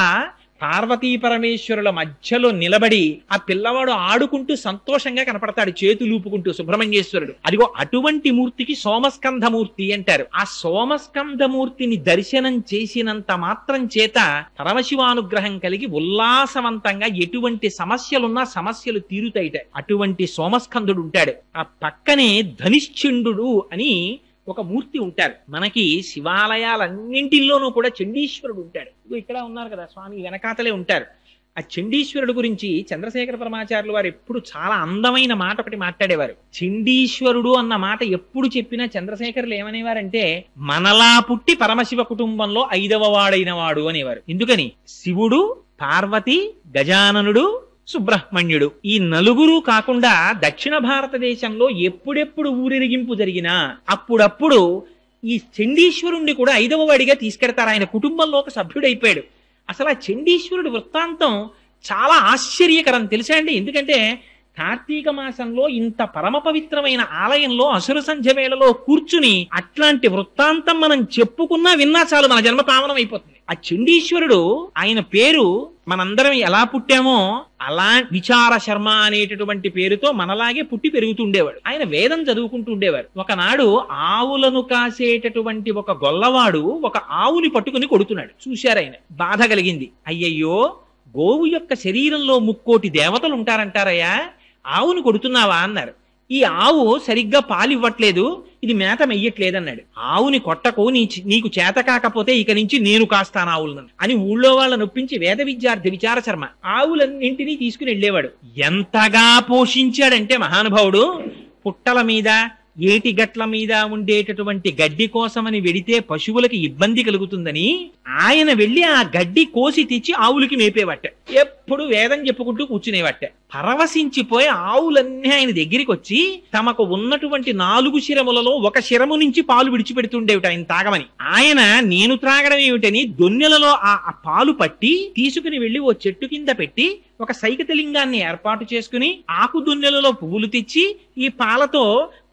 పార్వతీ పరమేశ్వరుల మధ్యలో నిలబడి ఆ పిల్లవాడు ఆడుకుంటూ సంతోషంగా కనపడతాడు, చేతులూపుకుంటూ సుబ్రహ్మణ్యేశ్వరుడు. అదిగో అటువంటి మూర్తికి సోమస్కంధమూర్తి అంటారు. ఆ సోమస్కంధమూర్తిని దర్శనం చేసినంత మాత్రం చేత పరమశివానుగ్రహం కలిగి ఉల్లాసవంతంగా ఎటువంటి సమస్యలున్నా సమస్యలు తీరుతాయిట. అటువంటి సోమస్కంధుడు ఉంటాడు. ఆ పక్కనే ధనిశ్చండు అని ఒక మూర్తి ఉంటారు. మనకి శివాలయాలన్నింటిలోనూ కూడా చండీశ్వరుడు ఉంటాడు. ఇక్కడ ఉన్నారు కదా స్వామి, వెనకాతలే ఉంటారు. ఆ చండీశ్వరుడు గురించి చంద్రశేఖర పరమాచార్యులు వారు ఎప్పుడు చాలా అందమైన మాట ఒకటి మాట్లాడేవారు. చండీశ్వరుడు అన్న మాట ఎప్పుడు చెప్పినా చంద్రశేఖరులు ఏమనేవారంటే, మనలా పుట్టి పరమశివ కుటుంబంలో 5వ వాడైన వాడు అనేవారు. ఎందుకని? శివుడు, పార్వతి, గజాననుడు, సుబ్రహ్మణ్యుడు, ఈ నలుగురు కాకుండా దక్షిణ భారతదేశంలో ఎప్పుడెప్పుడు ఊరేగింపు జరిగినా అప్పుడప్పుడు ఈ చండీశ్వరుణ్ణి కూడా 5వ వాడిగా తీసుకెడతారు. ఆయన కుటుంబంలో ఒక సభ్యుడైపోయాడు. అసలు ఆ చండీశ్వరుడి వృత్తాంతం చాలా ఆశ్చర్యకరం తెలుసా అండి. ఎందుకంటే కార్తీక మాసంలో ఇంత పరమ పవిత్రమైన ఆలయంలో అసుర సంధ్య వేళలో కూర్చుని అట్లాంటి వృత్తాంతం మనం చెప్పుకున్నా విన్నా చాలు, మన జన్మ పావనం అయిపోతుంది. ఆ చండీశ్వరుడు, ఆయన పేరు మనందరం ఎలా పుట్టామో అలా విచార శర్మ అనేటటువంటి పేరుతో మనలాగే పుట్టి పెరుగుతుండేవాడు. ఆయన వేదం చదువుకుంటూ ఉండేవారు. ఒకనాడు ఆవులను కాసేటటువంటి ఒక గొల్లవాడు ఒక ఆవుని పట్టుకుని కొడుతున్నాడు. చూశారు ఆయన, బాధ కలిగింది. అయ్యయ్యో, గోవు యొక్క శరీరంలో 3,000,000 దేవతలు ఉంటారంటారయ్యా, ఆవును కొడుతున్నావా అన్నారు. ఈ ఆవు సరిగ్గా పాలివ్వట్లేదు, ఇది మేత మెయ్యట్లేదన్నాడు. ఆవుని కొట్టకు, నీకు చేత కాకపోతే ఇక నుంచి నేను కాస్తాను ఆవులను అని ఊళ్ళో వాళ్ళ నొప్పించి వేద విద్యార్థి విచార శర్మ ఆవులన్నింటినీ తీసుకుని వెళ్ళేవాడు. ఎంతగా పోషించాడంటే మహానుభావుడు, పుట్టల మీద ఏటి గట్ల మీద ఉండేటటువంటి గడ్డి కోసమని వెడితే పశువులకి ఇబ్బంది కలుగుతుందని ఆయన వెళ్లి ఆ గడ్డి కోసి తెచ్చి ఆవులకి మేపేవట్ట. ఎప్పుడు వేదం చెప్పుకుంటూ కూర్చునేవట్ట. పరవశించిపోయి ఆవులన్నీ ఆయన దగ్గరికి వచ్చి తమకు ఉన్నటువంటి 4 శిరములలో ఒక శిరము నుంచి పాలు విడిచిపెడుతుండేవిట ఆయన తాగమని. ఆయన నేను త్రాగడం ఏమిటని దొన్నెలలో ఆ పాలు పట్టి తీసుకుని వెళ్లి ఓ చెట్టు కింద పెట్టి ఒక సైకతలింగాన్ని ఏర్పాటు చేసుకుని ఆకు దొన్నెలలో పువ్వులు తెచ్చి ఈ పాలతో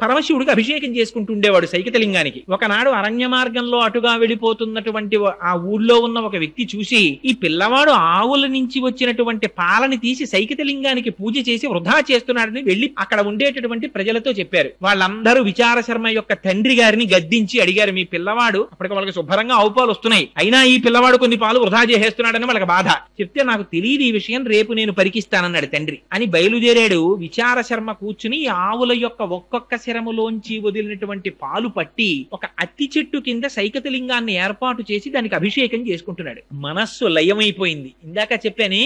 పరమశివుడికి అభిషేకం చేసుకుంటుండేవాడు సైకతలింగానికి. ఒకనాడు అరణ్య మార్గంలో అటుగా వెళ్ళిపోతున్నటువంటి ఆ ఊళ్ళో ఉన్న ఒక వ్యక్తి చూసి ఈ పిల్లవాడు ఆవుల నుంచి వచ్చినటువంటి పాలని తీసి సైకతలింగానికి పూజ చేసి వృధా చేస్తున్నాడని వెళ్లి అక్కడ ఉండేటటువంటి ప్రజలతో చెప్పారు. వాళ్ళందరూ విచార శర్మ యొక్క తండ్రి గారిని గద్దించి అడిగారు, మీ పిల్లవాడు, అప్పటికి వాళ్ళకి శుభ్రంగా ఆవు పాలు వస్తున్నాయి, అయినా ఈ పిల్లవాడు కొన్ని పాలు వృధా చేసేస్తున్నాడని వాళ్ళకి బాధ. చెప్తే నాకు తెలియదు ఈ విషయం, రేపు నేను పరికిస్తానన్నాడు తండ్రి అని బయలుదేరాడు. విచార శర్మ కూర్చుని ఆవుల యొక్క ఒక్కొక్క శరములోంచి వదిలినటువంటి పాలు పట్టి ఒక అత్తి చెట్టు కింద సైకతలింగాన్ని ఏర్పాటు చేసి దానికి అభిషేకం చేసుకుంటున్నాడు. మనస్సు లయమైపోయింది. ఇందాక చెప్పానే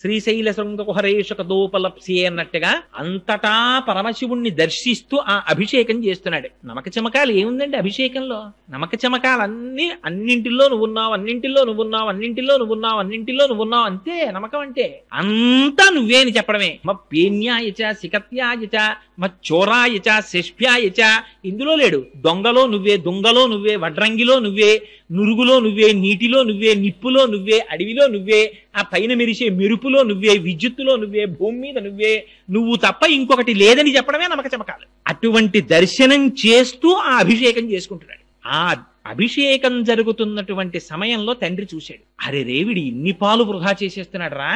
శ్రీశైల శృంగకుహరేషక దోపలప్సి అన్నట్టుగా అంతటా పరమశివుణ్ణి దర్శిస్తూ ఆ అభిషేకం చేస్తున్నాడు. నమక చమకాలు ఏముందండి అభిషేకంలో? నమక చమకాలన్నీ అన్నింటిలో నువ్వున్నావు, అన్నింటిలో నువ్వున్నావు, అన్నింటిలో నువ్వున్నావు, అన్నింటిలో నువ్వున్నావు, అంతే నమ్మకం అంటే. అంతా నువ్వే అని చెప్పడమే. పేన్యాయచ సికత్యాయచ చోరాయచ శిష్ప్యాయచ, ఇందులో లేడు. దొంగలో నువ్వే, దొంగలో నువ్వే, వడ్రంగిలో నువ్వే, నురుగులో నువ్వే, నీటిలో నువ్వే, నిప్పులో నువ్వే, అడవిలో నువ్వే, ఆ పైన మెరిసే మెరుపులో నువ్వే, విద్యుత్తులో నువ్వే, భూమి మీద నువ్వే, నువ్వు తప్ప ఇంకొకటి లేదని చెప్పడమే నమ్మక చమకాలు. అటువంటి దర్శనం చేస్తూ ఆ అభిషేకం చేసుకుంటున్నాడు. ఆ అభిషేకం జరుగుతున్నటువంటి సమయంలో తండ్రి చూశాడు. అరే రేవిడి ఇన్ని పాలు వృధా చేసేస్తున్నాడు రా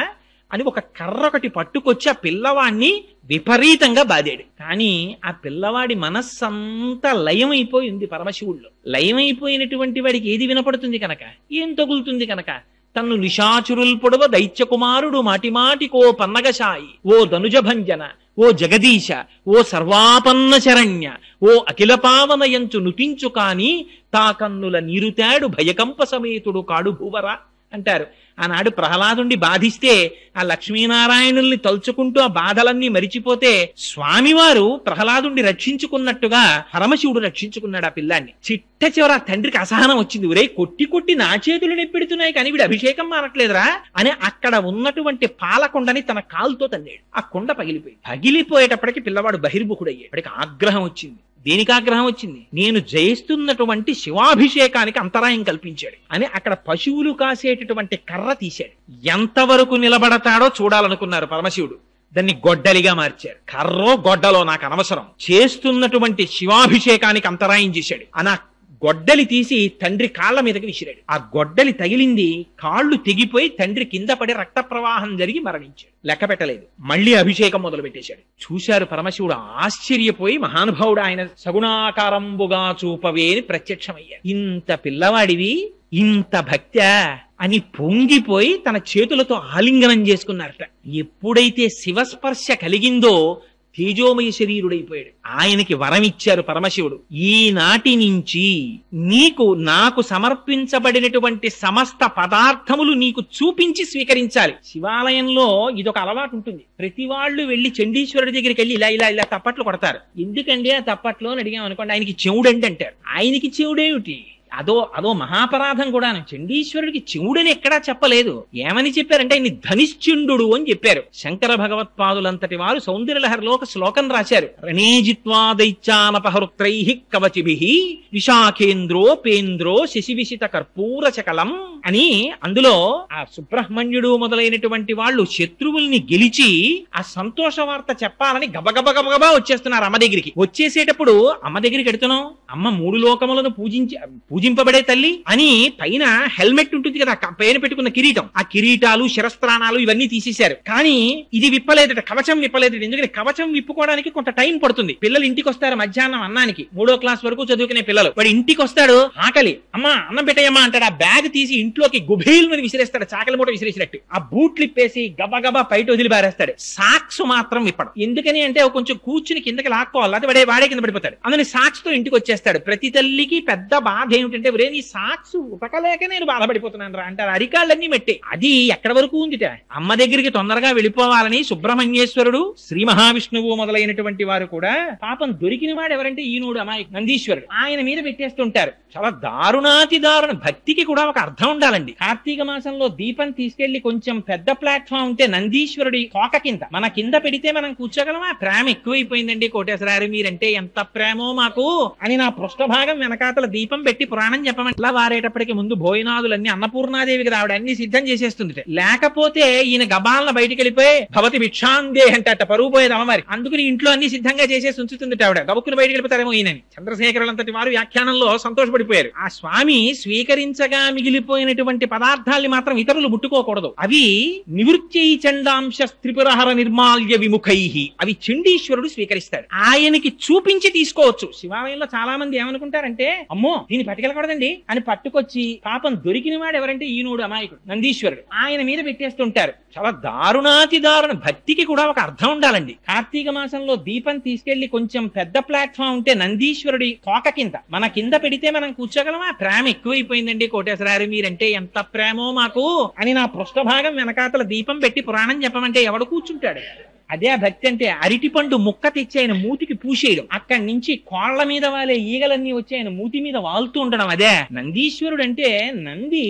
అని ఒక కర్ర ఒకటి పట్టుకొచ్చి ఆ పిల్లవాడిని విపరీతంగా బాదాడు. కానీ ఆ పిల్లవాడి మనస్సంతా లయమైపోయింది పరమశివుల్లో. లయమైపోయినటువంటి వాడికి ఏది వినపడుతుంది కనుక, ఏం తగులుతుంది కనుక, తన్ను నిశాచురుల్ పొడవ దైత్య కుమారుడు మాటిమాటికో పన్నగశాయి, ఓ ధనుజభంజన, ఓ జగదీశ, ఓ సర్వాపన్న శరణ్య, ఓ అఖిల పావనయంచు నుతించు కాని తా కన్నుల నీరుతాడు భయకంప సమేతుడు కాడు భూవరా అంటారు. ఆనాడు ప్రహ్లాదుని బాధిస్తే ఆ లక్ష్మీనారాయణుల్ని తలుచుకుంటూ ఆ బాధలన్నీ మరిచిపోతే స్వామివారు ప్రహ్లాదుని రక్షించుకున్నట్టుగా పరమశివుడు రక్షించుకున్నాడు ఆ పిల్లాన్ని. చిట్ట చివర తండ్రికి అసహనం వచ్చింది. ఒరే కొట్టి కొట్టి నా చేతులు నెప్పెడుతున్నాయి కానీ వీడు అభిషేకం మానట్లేదురా అని అక్కడ ఉన్నటువంటి పాలకొండని తన కాలుతో తన్నాడు. ఆ కొండ పగిలిపోయేటప్పటికి పిల్లవాడు బహిర్ముఖుడయ్యాడు. వాడికి ఆగ్రహం వచ్చింది. దేనికి ఆగ్రహం వచ్చింది? నేను జయిస్తున్నటువంటి శివాభిషేకానికి అంతరాయం కల్పించాడు అని అక్కడ పశువులు కాసేటటువంటి కర్ర తీశాడు. ఎంతవరకు నిలబడతాడో చూడాలనుకున్నారు పరమశివుడు. దాన్ని గొడ్డలిగా మార్చారు. కర్రో గొడ్డలో నాకు అనవసరం, చేస్తున్నటువంటి శివాభిషేకానికి అంతరాయం చేశాడు అని గొడ్డలి తీసి తండ్రి కాళ్ల మీదకి విసిరాడు. ఆ గొడ్డలి తగిలింది, కాళ్ళు తెగిపోయి తండ్రి కింద పడి రక్త ప్రవాహం జరిగి మరణించాడు. లెక్క పెట్టలేదు. మళ్ళీ అభిషేకం మొదలు పెట్టేశాడు. చూశారు పరమశివుడు, ఆశ్చర్యపోయి మహానుభావుడు ఆయన సగుణాకారంబుగా చూపవే అని ప్రత్యక్షమయ్యాడు. ఇంత పిల్లవాడివి, ఇంత భక్త్యా అని పొంగిపోయి తన చేతులతో ఆలింగనం చేసుకున్నారట. ఎప్పుడైతే శివస్పర్శ కలిగిందో తేజోమయ శరీరుడైపోయాడు. ఆయనకి వరం ఇచ్చారు పరమశివుడు, ఈనాటి నుంచి నీకు నాకు సమర్పించబడినటువంటి సమస్త పదార్థములు నీకు చూపించి స్వీకరించాలి. శివాలయంలో ఇదొక అలవాటు ఉంటుంది. ప్రతి వాళ్ళు వెళ్లి చండీశ్వరుడి దగ్గరికి వెళ్ళి ఇలా ఇలా ఇలా తప్పట్లు కొడతారు. ఎందుకండి ఆ తప్పట్లు అని అడిగాం అనుకోండి, ఆయనకి చెవుడండి అంటారు. ఆయనకి చెవుడేమిటి? అదో మహాపరాధం కూడాను. చండీశ్వరుడికి చెవుడని ఎక్కడా చెప్పలేదు. ఏమని చెప్పారంటే ఆయన్ని ధనిశ్చుండు అని చెప్పారు. శంకర భగవత్పాదులంతటి వారు సౌందర్యలహరిలో ఒక శ్లోకం రాశారు. రణేజిత్వా దైత్యానపహృత్రై కవచిభిః విశాఖేంద్రో పేంద్రో శశివిశిత కర్పూర చకలం అని. అందులో ఆ సుబ్రహ్మణ్యుడు మొదలైనటువంటి వాళ్ళు శత్రువుల్ని గెలిచి ఆ సంతోష వార్త చెప్పాలని గబగబా వచ్చేస్తున్నారు అమ్మ దగ్గరికి. వచ్చేసేటప్పుడు అమ్మ దగ్గరికి ఎడుతున్నాం, అమ్మ మూడు లోకములను పూజింపబడే తల్లి అని పైన హెల్మెట్ ఉంటుంది కదా, పైన పెట్టుకున్న కిరీటం, ఆ కిరీటాలు శిరస్త్రాణాలు ఇవన్నీ తీసేశారు. కానీ ఇది విప్పలేదట, కవచం విప్పలేదట. ఎందుకంటే కవచం విప్పుకోవడానికి కొంత టైం పడుతుంది. పిల్లలు ఇంటికి వస్తారు మధ్యాహ్నం అన్నానికి, 3వ క్లాస్ వరకు చదువుకునే పిల్లలు. వాడు ఇంటికి వస్తాడు, ఆకలి, అమ్మా అన్నం పెట్టేయమ్మా అంటాడు. ఆ బ్యాగ్ తీసి ఇంట్లోకి గుబేల్ని విసిరేస్తాడు, చాకలి మూట విసిరేసినట్టు. ఆ బూట్లు ఇప్పేసి గబగబా బయట వదిలి పారేస్తాడు. సాక్స్ మాత్రం విప్పడం. ఎందుకని అంటే కొంచెం కూర్చుని కిందకి లాక్కోవాలి, అది వాడే కింద పడిపోతాడు. అందుకని సాక్స్ తో ఇంటికి వచ్చేస్తాడు. ప్రతి తల్లికి పెద్ద బాధ ఏమిటంటే, ఒరే నీ సాక్స్ ఉతకలేక నేను బాధపడిపోతున్నాను రా అంటారు. అరికాళ్ళన్నీ మెట్టే. అది ఎక్కడ వరకు ఉందిట. అమ్మ దగ్గరికి తొందరగా వెళ్ళిపోవాలని సుబ్రహ్మణ్యేశ్వరుడు, శ్రీ మహావిష్ణువు మొదలైనటువంటి వారు కూడా పాపం దొరికిన వాడు ఎవరంటే ఈనుడు అమాయకు నందీశ్వరుడు, ఆయన మీద పెట్టేస్తుంటారు. చాలా దారుణాతి దారుణ. భక్తికి కూడా ఒక అర్థం ఉండాలండి. కార్తీక మాసంలో దీపం తీసుకెళ్లి కొంచెం పెద్ద ప్లాట్ఫామ్ ఉంటే నందీశ్వరుడి తోక కింద మన కింద పెడితే మనం కూర్చోగలమా? ప్రేమ ఎక్కువైపోయిందండి కోటేశ్వరారు, మీరంటే ఎంత ప్రేమో మాకు అని నా పృష్ఠభాగం వెనకాతల దీపం పెట్టి పురాణం చెప్పమని ఇలా వారేటప్పటికి ముందు భోజనాదులన్నీ అన్నపూర్ణాదేవికి రావడ అన్ని సిద్ధం చేసేస్తుంది. లేకపోతే ఈయన గబాలన బయటికి వెళ్ళిపోయి భవతి భిక్షాందే అంటే పరువు పోయేది అమ్మవారి. అందుకుని ఇంట్లో అన్ని సిద్ధంగా చేసేసి ఉంచుతుంది ఆవిడ. గబుక్కుని బయటికి వెళ్ళిపోతారేమో ఈయనని. చంద్రశేఖరులంతటి వారు వ్యాఖ్యానంలో సంతోషపడిపోయారు. ఆ స్వామి స్వీకరించగా మిగిలిపోయినటువంటి పదార్థాల్ని మాత్రం ఇతరులు ముట్టుకోకూడదు. అవి నివృత్యై చండాంశ త్రిపురహర నిర్మాల్య విముఖై, అవి చండీశ్వరుడు స్వీకరిస్తాడు. ఆయనకి చూపించి తీసుకోవచ్చు. శివాలయంలో చాలా మంది ఏమనుకుంటారంటే, అమ్మో దీన్ని పట్టుకెళ్ళకూడదండి అని పట్టుకొచ్చి పాపం దొరికిన వాడు ఎవరంటే ఈనుడు అమాయకుడు నందీశ్వరుడు, ఆయన మీద పెట్టేస్తుంటారు. చాలా దారుణాతి దారుణ. భక్తికి కూడా ఒక అర్థం ఉండాలండి. కార్తీక మాసంలో దీపం తీసుకెళ్లి కొంచెం పెద్ద ప్లాట్ఫామ్ ఉంటే నందీశ్వరుడి తోక కింద మన కింద పెడితే మనం కూర్చోగలమా? ప్రేమ ఎక్కువైపోయిందండి కోటేశ్వరారు, మీరంటే ఎంత ప్రేమో మాకు అని నా పృష్ఠభాగం వెనకాతల దీపం పెట్టి పురాణం చెప్పమంటే ఎవడు కూర్చుంటాడు? అదే ఆ భక్తి అంటే. అరటిపండు ముక్క తెచ్చి ఆయన మూతికి పూసేయడం, అక్కడి నుంచి కోళ్ల మీద వాలే ఈగలన్నీ వచ్చి ఆయన మూతి మీద వాలుతూ ఉండడం, అదే నందీశ్వరుడు అంటే. నంది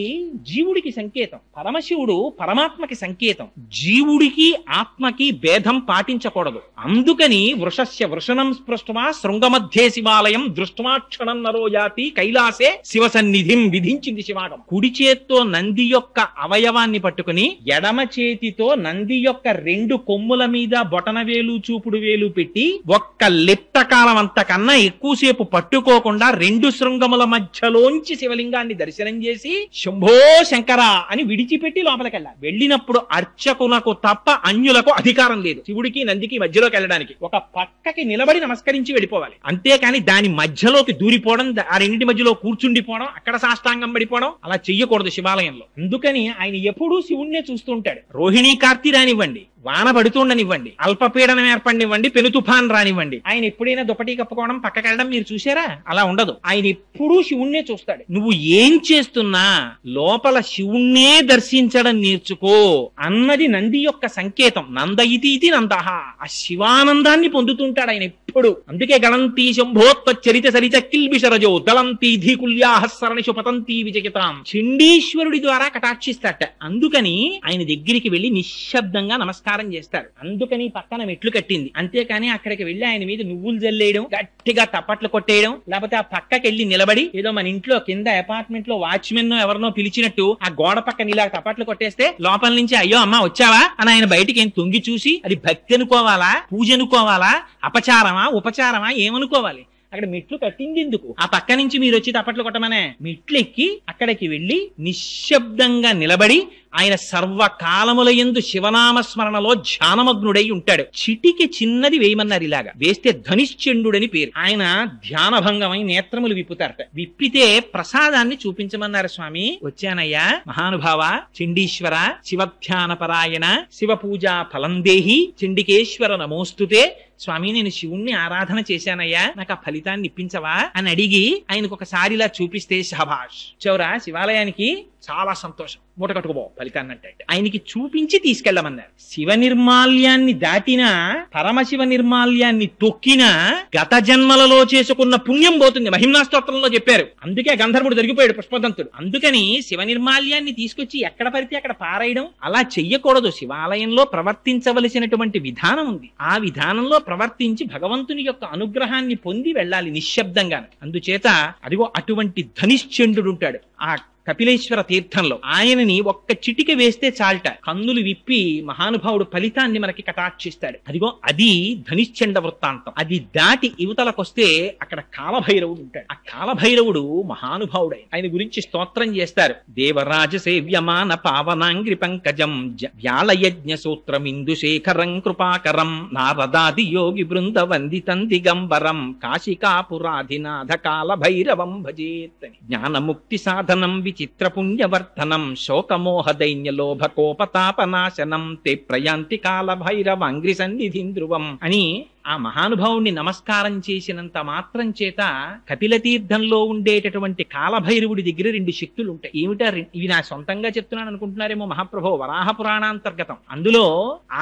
జీవుడికి సంకేతం, పరమశివుడు పరమాత్మకి సంకేతం. జీవుడికి ఆత్మకి భేదం పాటించకూడదు. అందుకని వృషస్య వృషణం స్పృష్టమా శృంగమధ్యే శివాలయం దృష్టమాక్షణం నరో జాతి కైలాసే శివ సన్నిధిం విధించింది శివాగం. కుడి చేత్తో నంది యొక్క అవయవాన్ని పట్టుకుని ఎడమ చేతితో నంది యొక్క 2 కొమ్ముల మీద బొటన వేలు చూపుడు వేలు పెట్టి ఒక్క లిప్త కాలం అంతకన్నా ఎక్కువసేపు పట్టుకోకుండా 2 శృంగముల మధ్యలోంచి శివలింగాన్ని దర్శనం చేసి శంభో శంకర అని విడిచిపెట్టి లోపలికెళ్ళాలి. వెళ్ళినప్పుడు అర్చకులకు తప్ప అన్యులకు అధికారం లేదు శివుడికి నందికి మధ్యలోకి వెళ్ళడానికి. ఒక పక్కకి నిలబడి నమస్కరించి వెళ్ళిపోవాలి. అంతేకాని దాని మధ్యలోకి దూరిపోవడం, ఆ రెండింటి మధ్యలో కూర్చుండిపోవడం, అక్కడ సాష్టాంగం పడిపోవడం అలా చెయ్యకూడదు శివాలయంలో. అందుకని ఆయన ఎప్పుడూ శివుణ్ణే చూస్తూ ఉంటాడు. రోహిణీ కార్తీ రానివ్వండి, వాన పడుతుండనివ్వండి, అల్పపీడనం ఏర్పడినివ్వండి, పెను తుఫాన్ రానివ్వండి, ఆయన ఎప్పుడైనా దుప్పటి కప్పుకోవడం పక్కకెళ్ళడం మీరు చూసారా? అలా ఉండదు. ఆయన ఎప్పుడూ శివుణ్ణే చూస్తాడు. నువ్వు ఏం చేస్తున్నా లోపల శివుణ్ణే దర్శించడం నేర్చుకో అన్నది నంది యొక్క సంకేతం. నంద ఇతి నందహ, ఆ శివానందాన్ని పొందుతుంటాడు ఆయన ఎప్పుడు. అందుకే గణంతి శంభోత్వ చరిత సరిత కిల్బిషరజో దళంతి ధీకుల్యాహస్సరణిషు పతంతి విజయతాం, చండీశ్వరుడి ద్వారా కటాక్షిస్తాట. అందుకని ఆయన దగ్గరికి వెళ్లి నిశ్శబ్దంగా నమస్కారం చేస్తారు. అందుకని పక్కన మెట్లు కట్టింది. అంతేకాని అక్కడికి వెళ్లి ఆయన మీద నువ్వులు జల్లేయడం, గట్టిగా తప్పట్లు కొట్టేయడం, లేకపోతే ఆ పక్కకి వెళ్లి నిలబడి ఏదో మన ఇంట్లో కింద అపార్ట్మెంట్ లో వాచ్మెన్ ఎవరినో పిలిచినట్టు ఆ గోడ పక్కన ఇలా తప్పట్లు కొట్టేస్తే లోపల నుంచి అయ్యో అమ్మా వచ్చావా అని ఆయన బయటికి ఏం తొంగి చూసి అది భక్తి అనుకోవాలా, పూజ అనుకోవాలా, అపచారమా ఉపచారమా ఏమనుకోవాలి? అక్కడ మెట్లు కట్టింది ఎందుకు? ఆ పక్క నుంచి మీరు వచ్చి తప్పట్లు కొట్టమనే. మెట్లు ఎక్కి అక్కడికి వెళ్లి నిశ్శబ్దంగా నిలబడి ఆయన సర్వకాలముల యందు శివనామ స్మరణలో ధ్యానమగ్నుడై ఉంటాడు. చిటికి చిన్నది వేయమన్నారు. ఇలాగా వేస్తే ధనిశ్చండుడని పేరు. ఆయన ధ్యానభంగమై నేత్రములు విప్పుతారట. విప్పితే ప్రసాదాన్ని చూపించమన్నారు. స్వామి వచ్చానయ్యా, మహానుభావ, చండీశ్వర, శివధ్యాన పరాయణ, శివ పూజా ఫలందేహి, చండికేశ్వర నమోస్తుతే. స్వామి నేను శివుణ్ణి ఆరాధన చేశానయ్యా, నాకు ఆ ఫలితాన్ని ఇప్పించవా అని అడిగి ఆయనకు ఒకసారి ఇలా చూపిస్తే శభాష్ చౌరా శివాలయానికి చాలా సంతోషం, మూట కట్టుకోబో ఫలితాన్ని అంటే ఆయనకి చూపించి తీసుకెళ్లమన్నారు. శివ నిర్మాల్యాన్ని దాటినా పరమశివ నిర్మాల్యాన్ని తొక్కినా గత జన్మలలో చేసుకున్న పుణ్యం పోతుంది. మహిమ్నా స్తోత్రంలో చెప్పారు. అందుకే గంధర్వుడు జరిగిపోయాడు పుష్పదంతుడు. అందుకని శివ నిర్మాల్యాన్ని తీసుకొచ్చి ఎక్కడ పడితే అక్కడ పారేయడం అలా చెయ్యకూడదు. శివాలయంలో ప్రవర్తించవలసినటువంటి విధానం ఉంది. ఆ విధానంలో ప్రవర్తించి భగవంతుని యొక్క అనుగ్రహాన్ని పొంది వెళ్ళాలి నిశ్శబ్దంగా. అందుచేత అదిగో అటువంటి ధనిశ్చండు ఉంటాడు ఆ కపిలేశ్వర తీర్థంలో. ఆయనని ఒక్క చిటిక వేస్తే చాలట, కన్నులు విప్పి మహానుభావుడు ఫలితాన్ని మనకి కటాక్షిస్తాడు. అదిగో అది ధనిశ్చండ వృత్తాంతం. అది దాటి యువతలకొస్తే అక్కడ కాలభైరవుడు ఉంటాడు. ఆ కాలభైరవుడు మహానుభావుడు. ఆయన గురించి స్తోత్రం చేస్తారు. దేవరాజ సేవ్యమాన పావనాంగ్రి పంకజం వ్యాళయజ్ఞ సూత్రమిందు శేఖరం కృపాకరం నారదాది యోగి బృంద వందితం దిగంబరం కాశికాపురాధినాథ కాలభైరవం భజేత్. జ్ఞానముక్తి సాధనం చిత్రపుణ్యవర్ధనం శోకమోహ దైన్య లోభ కోపతాపనాశనం తే ప్రయాంతి కాల భైరవాంగ్రి సన్నిధిం ధ్రువం అని ఆ మహానుభావుణ్ణి నమస్కారం చేసినంత మాత్రం చేత కపిల తీర్థంలో ఉండేటటువంటి కాలభైరవుడి దగ్గర 2 శక్తులు ఉంటాయి. ఏమిటా? ఇవి నా సొంతంగా చెప్తున్నాను అనుకుంటున్నారేమో మహాప్రభో, వరాహ పురాణాంతర్గతం. అందులో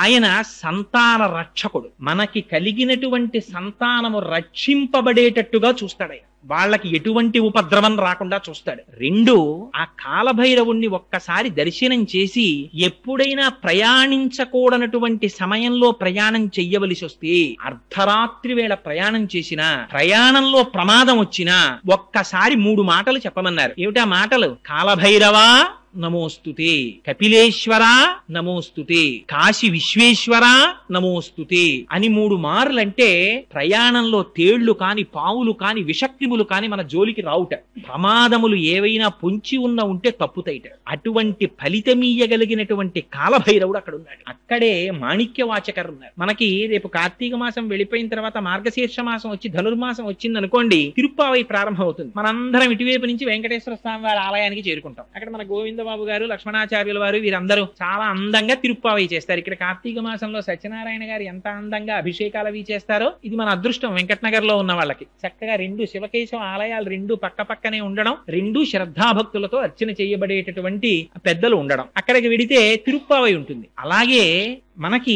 ఆయన సంతాన రక్షకుడు. మనకి కలిగినటువంటి సంతానము రక్షింపబడేటట్టుగా చూస్తాడు. వాళ్ళకి ఎటువంటి ఉపద్రవం రాకుండా చూస్తాడు. 2 ఆ కాలభైరవుణ్ణి ఒక్కసారి దర్శనం చేసి ఎప్పుడైనా ప్రయాణించకూడనటువంటి సమయంలో ప్రయాణం చెయ్యవలసి వస్తే, అర్ధరాత్రి వేళ ప్రయాణం చేసినా, ప్రయాణంలో ప్రమాదం వచ్చినా ఒక్కసారి 3 మాటలు చెప్పమన్నారు. ఏమిటా మాటలు? కాలభైరవా నమోస్తుతే, కపిలేశ్వర నమోస్తుతే, కాశీ విశ్వేశ్వర నమోస్తుతే అని 3 మార్లంటే ప్రయాణంలో తేళ్లు కాని, పావులు కాని, విషక్రిములు కాని మన జోలికి రావుట. ప్రమాదములు ఏవైనా పొంచి ఉంటే తప్పుతాయిట. అటువంటి ఫలితమీయగలిగినటువంటి కాలభైరవుడు అక్కడ ఉన్నాడు. అక్కడే మాణిక్యవాచకరు ఉన్నారు. మనకి రేపు కార్తీక మాసం వెళ్ళిపోయిన తర్వాత మార్గశీర్ష మాసం వచ్చి ధనుర్మాసం వచ్చింది అనుకోండి, తిరుప్పావై ప్రారంభం అవుతుంది. మనందరం ఇటువైపు నుంచి వెంకటేశ్వర స్వామి వారి ఆలయానికి చేరుకుంటాం. అక్కడ మన గోవిందబాబు గారు, లక్ష్మణాచార్యుల వారు వీరందరూ చాలా అందంగా తిరుప్పావై చేస్తారు. ఇక్కడ కార్తీక మాసంలో సత్యనారాయణ గారు ఎంత అందంగా అభిషేకాలు అవి చేస్తారో, ఇది మన అదృష్టం వెంకటనగర్ లో ఉన్న వాళ్ళకి. చక్కగా 2 శివకేశవ ఆలయాలు 2 పక్క పక్కనే ఉండడం, 2 శ్రద్ధాభక్తులతో అర్చన చేయబడేటటువంటి పెద్దలు ఉండడం. అక్కడికి వెడితే తిరుప్పావై ఉంటుంది. అలాగే మనకి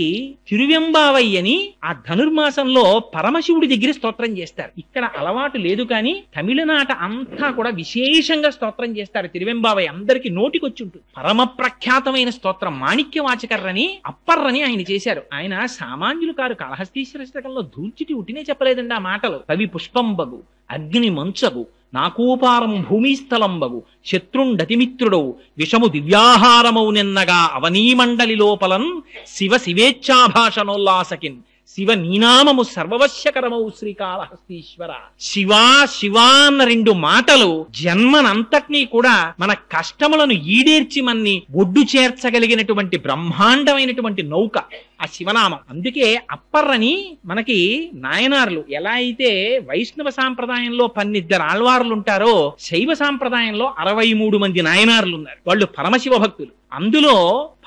తిరువెంబావై అని ఆ ధనుర్మాసంలో పరమశివుడి దగ్గర స్తోత్రం చేస్తారు. ఇక్కడ అలవాటు లేదు కానీ తమిళనాట అంతా కూడా విశేషంగా స్తోత్రం చేస్తారు. తిరువెంబావై అందరికి నోటికొచ్చి ఉంటుంది. పరమ ప్రఖ్యాతమైన స్తోత్రం మాణిక్యవాచకర్రని అప్పర్రని ఆయన చేశారు. ఆయన సామాన్యులు కారు. కాళహస్తీశ్వర శతకంలో ధూర్చిటి ఉట్టినే చెప్పలేదండి ఆ మాటలు. కవి పుష్పంబగు, అగ్ని మంచగు, నాకూపారం భూమిస్థలంబగు, శత్రుండతిమిత్రుడవు, విషము దివ్యాహారమౌ నిన్నగా అవనీమండలి లోపలన్ శివ శివేచ్ఛాభాషణోల్లాసకిన్ శివ నీనామము సర్వవశ్యకరమౌ శ్రీకాళహస్తీశ్వర. శివా శివా అన్న 2 మాటలు జన్మనంతటినీ కూడా మన కష్టములను ఈడేర్చి మన్ని ఒడ్డు చేర్చగలిగినటువంటి బ్రహ్మాండమైనటువంటి నౌక ఆ శివనామం. అందుకే అప్పర్రని మనకి నాయనార్లు ఎలా అయితే వైష్ణవ సాంప్రదాయంలో 12 ఆళ్వార్లు ఉంటారో, శైవ సాంప్రదాయంలో 63 మంది నాయనార్లు ఉన్నారు. వాళ్ళు పరమశివ భక్తులు. అందులో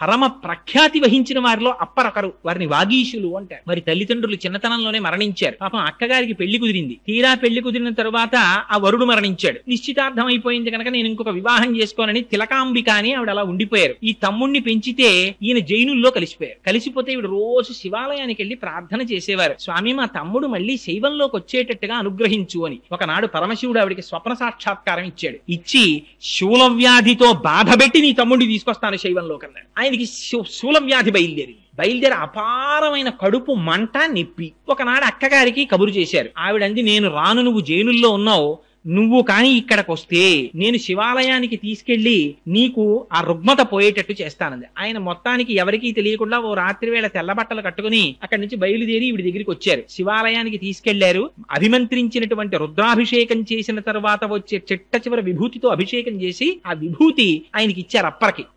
పరమ ప్రఖ్యాతి వహించిన వారిలో అప్పరొకరు. వారిని వాగీశులు అంటారు. వారి తల్లిదండ్రులు చిన్నతనంలోనే మరణించారు. పాపం అక్కగారికి పెళ్లి కుదిరింది. తీరా పెళ్లి కుదిరిన తరువాత ఆ వరుడు మరణించాడు. నిశ్చితార్థం అయిపోయింది కనుక నేను ఇంకొక వివాహం చేసుకోనని తిలకాంబిక అని ఆవిడ అలా ఉండిపోయారు. ఈ తమ్ముణ్ణి పెంచితే ఈయన జైనుల్లో కలిసిపోయారు. కలిసిపోతే ఈవిడ రోజు శివాలయానికి వెళ్లి ప్రార్థన చేసేవారు. స్వామి మా తమ్ముడు మళ్ళీ శైవంలోకి వచ్చేటట్టుగా అనుగ్రహించు అని. ఒకనాడు పరమశివుడు ఆవిడికి స్వప్న సాక్షాత్కారం ఇచ్చాడు. ఇచ్చి శూలవ్యాధితో బాధపెట్టి నీ తమ్ముడిని తీసుకొస్తాను శైవంలో కన్నాడు. ఆయనకి శూలవ్యాధి బయలుదేరి అపారమైన కడుపు మంట, నొప్పి. ఒకనాడు అక్కగారికి కబురు చేశారు. ఆవిడంది, నేను రాను, నువ్వు జైనుల్లో ఉన్నావు, నువ్వు కాని ఇక్కడికి వస్తే నేను శివాలయానికి తీసుకెళ్లి నీకు ఆ రుగ్మత పోయేటట్టు చేస్తానంది. ఆయన మొత్తానికి ఎవరికీ తెలియకుండా ఓ రాత్రి వేళ తెల్లబట్టలు కట్టుకుని అక్కడి నుంచి బయలుదేరి ఈవిడి దగ్గరికి వచ్చారు. శివాలయానికి తీసుకెళ్లారు. అభిమంత్రించినటువంటి రుద్రాభిషేకం చేసిన తర్వాత వచ్చే చిట్ట చివరి విభూతితో అభిషేకం చేసి ఆ విభూతి ఆయనకి ఇచ్చారు.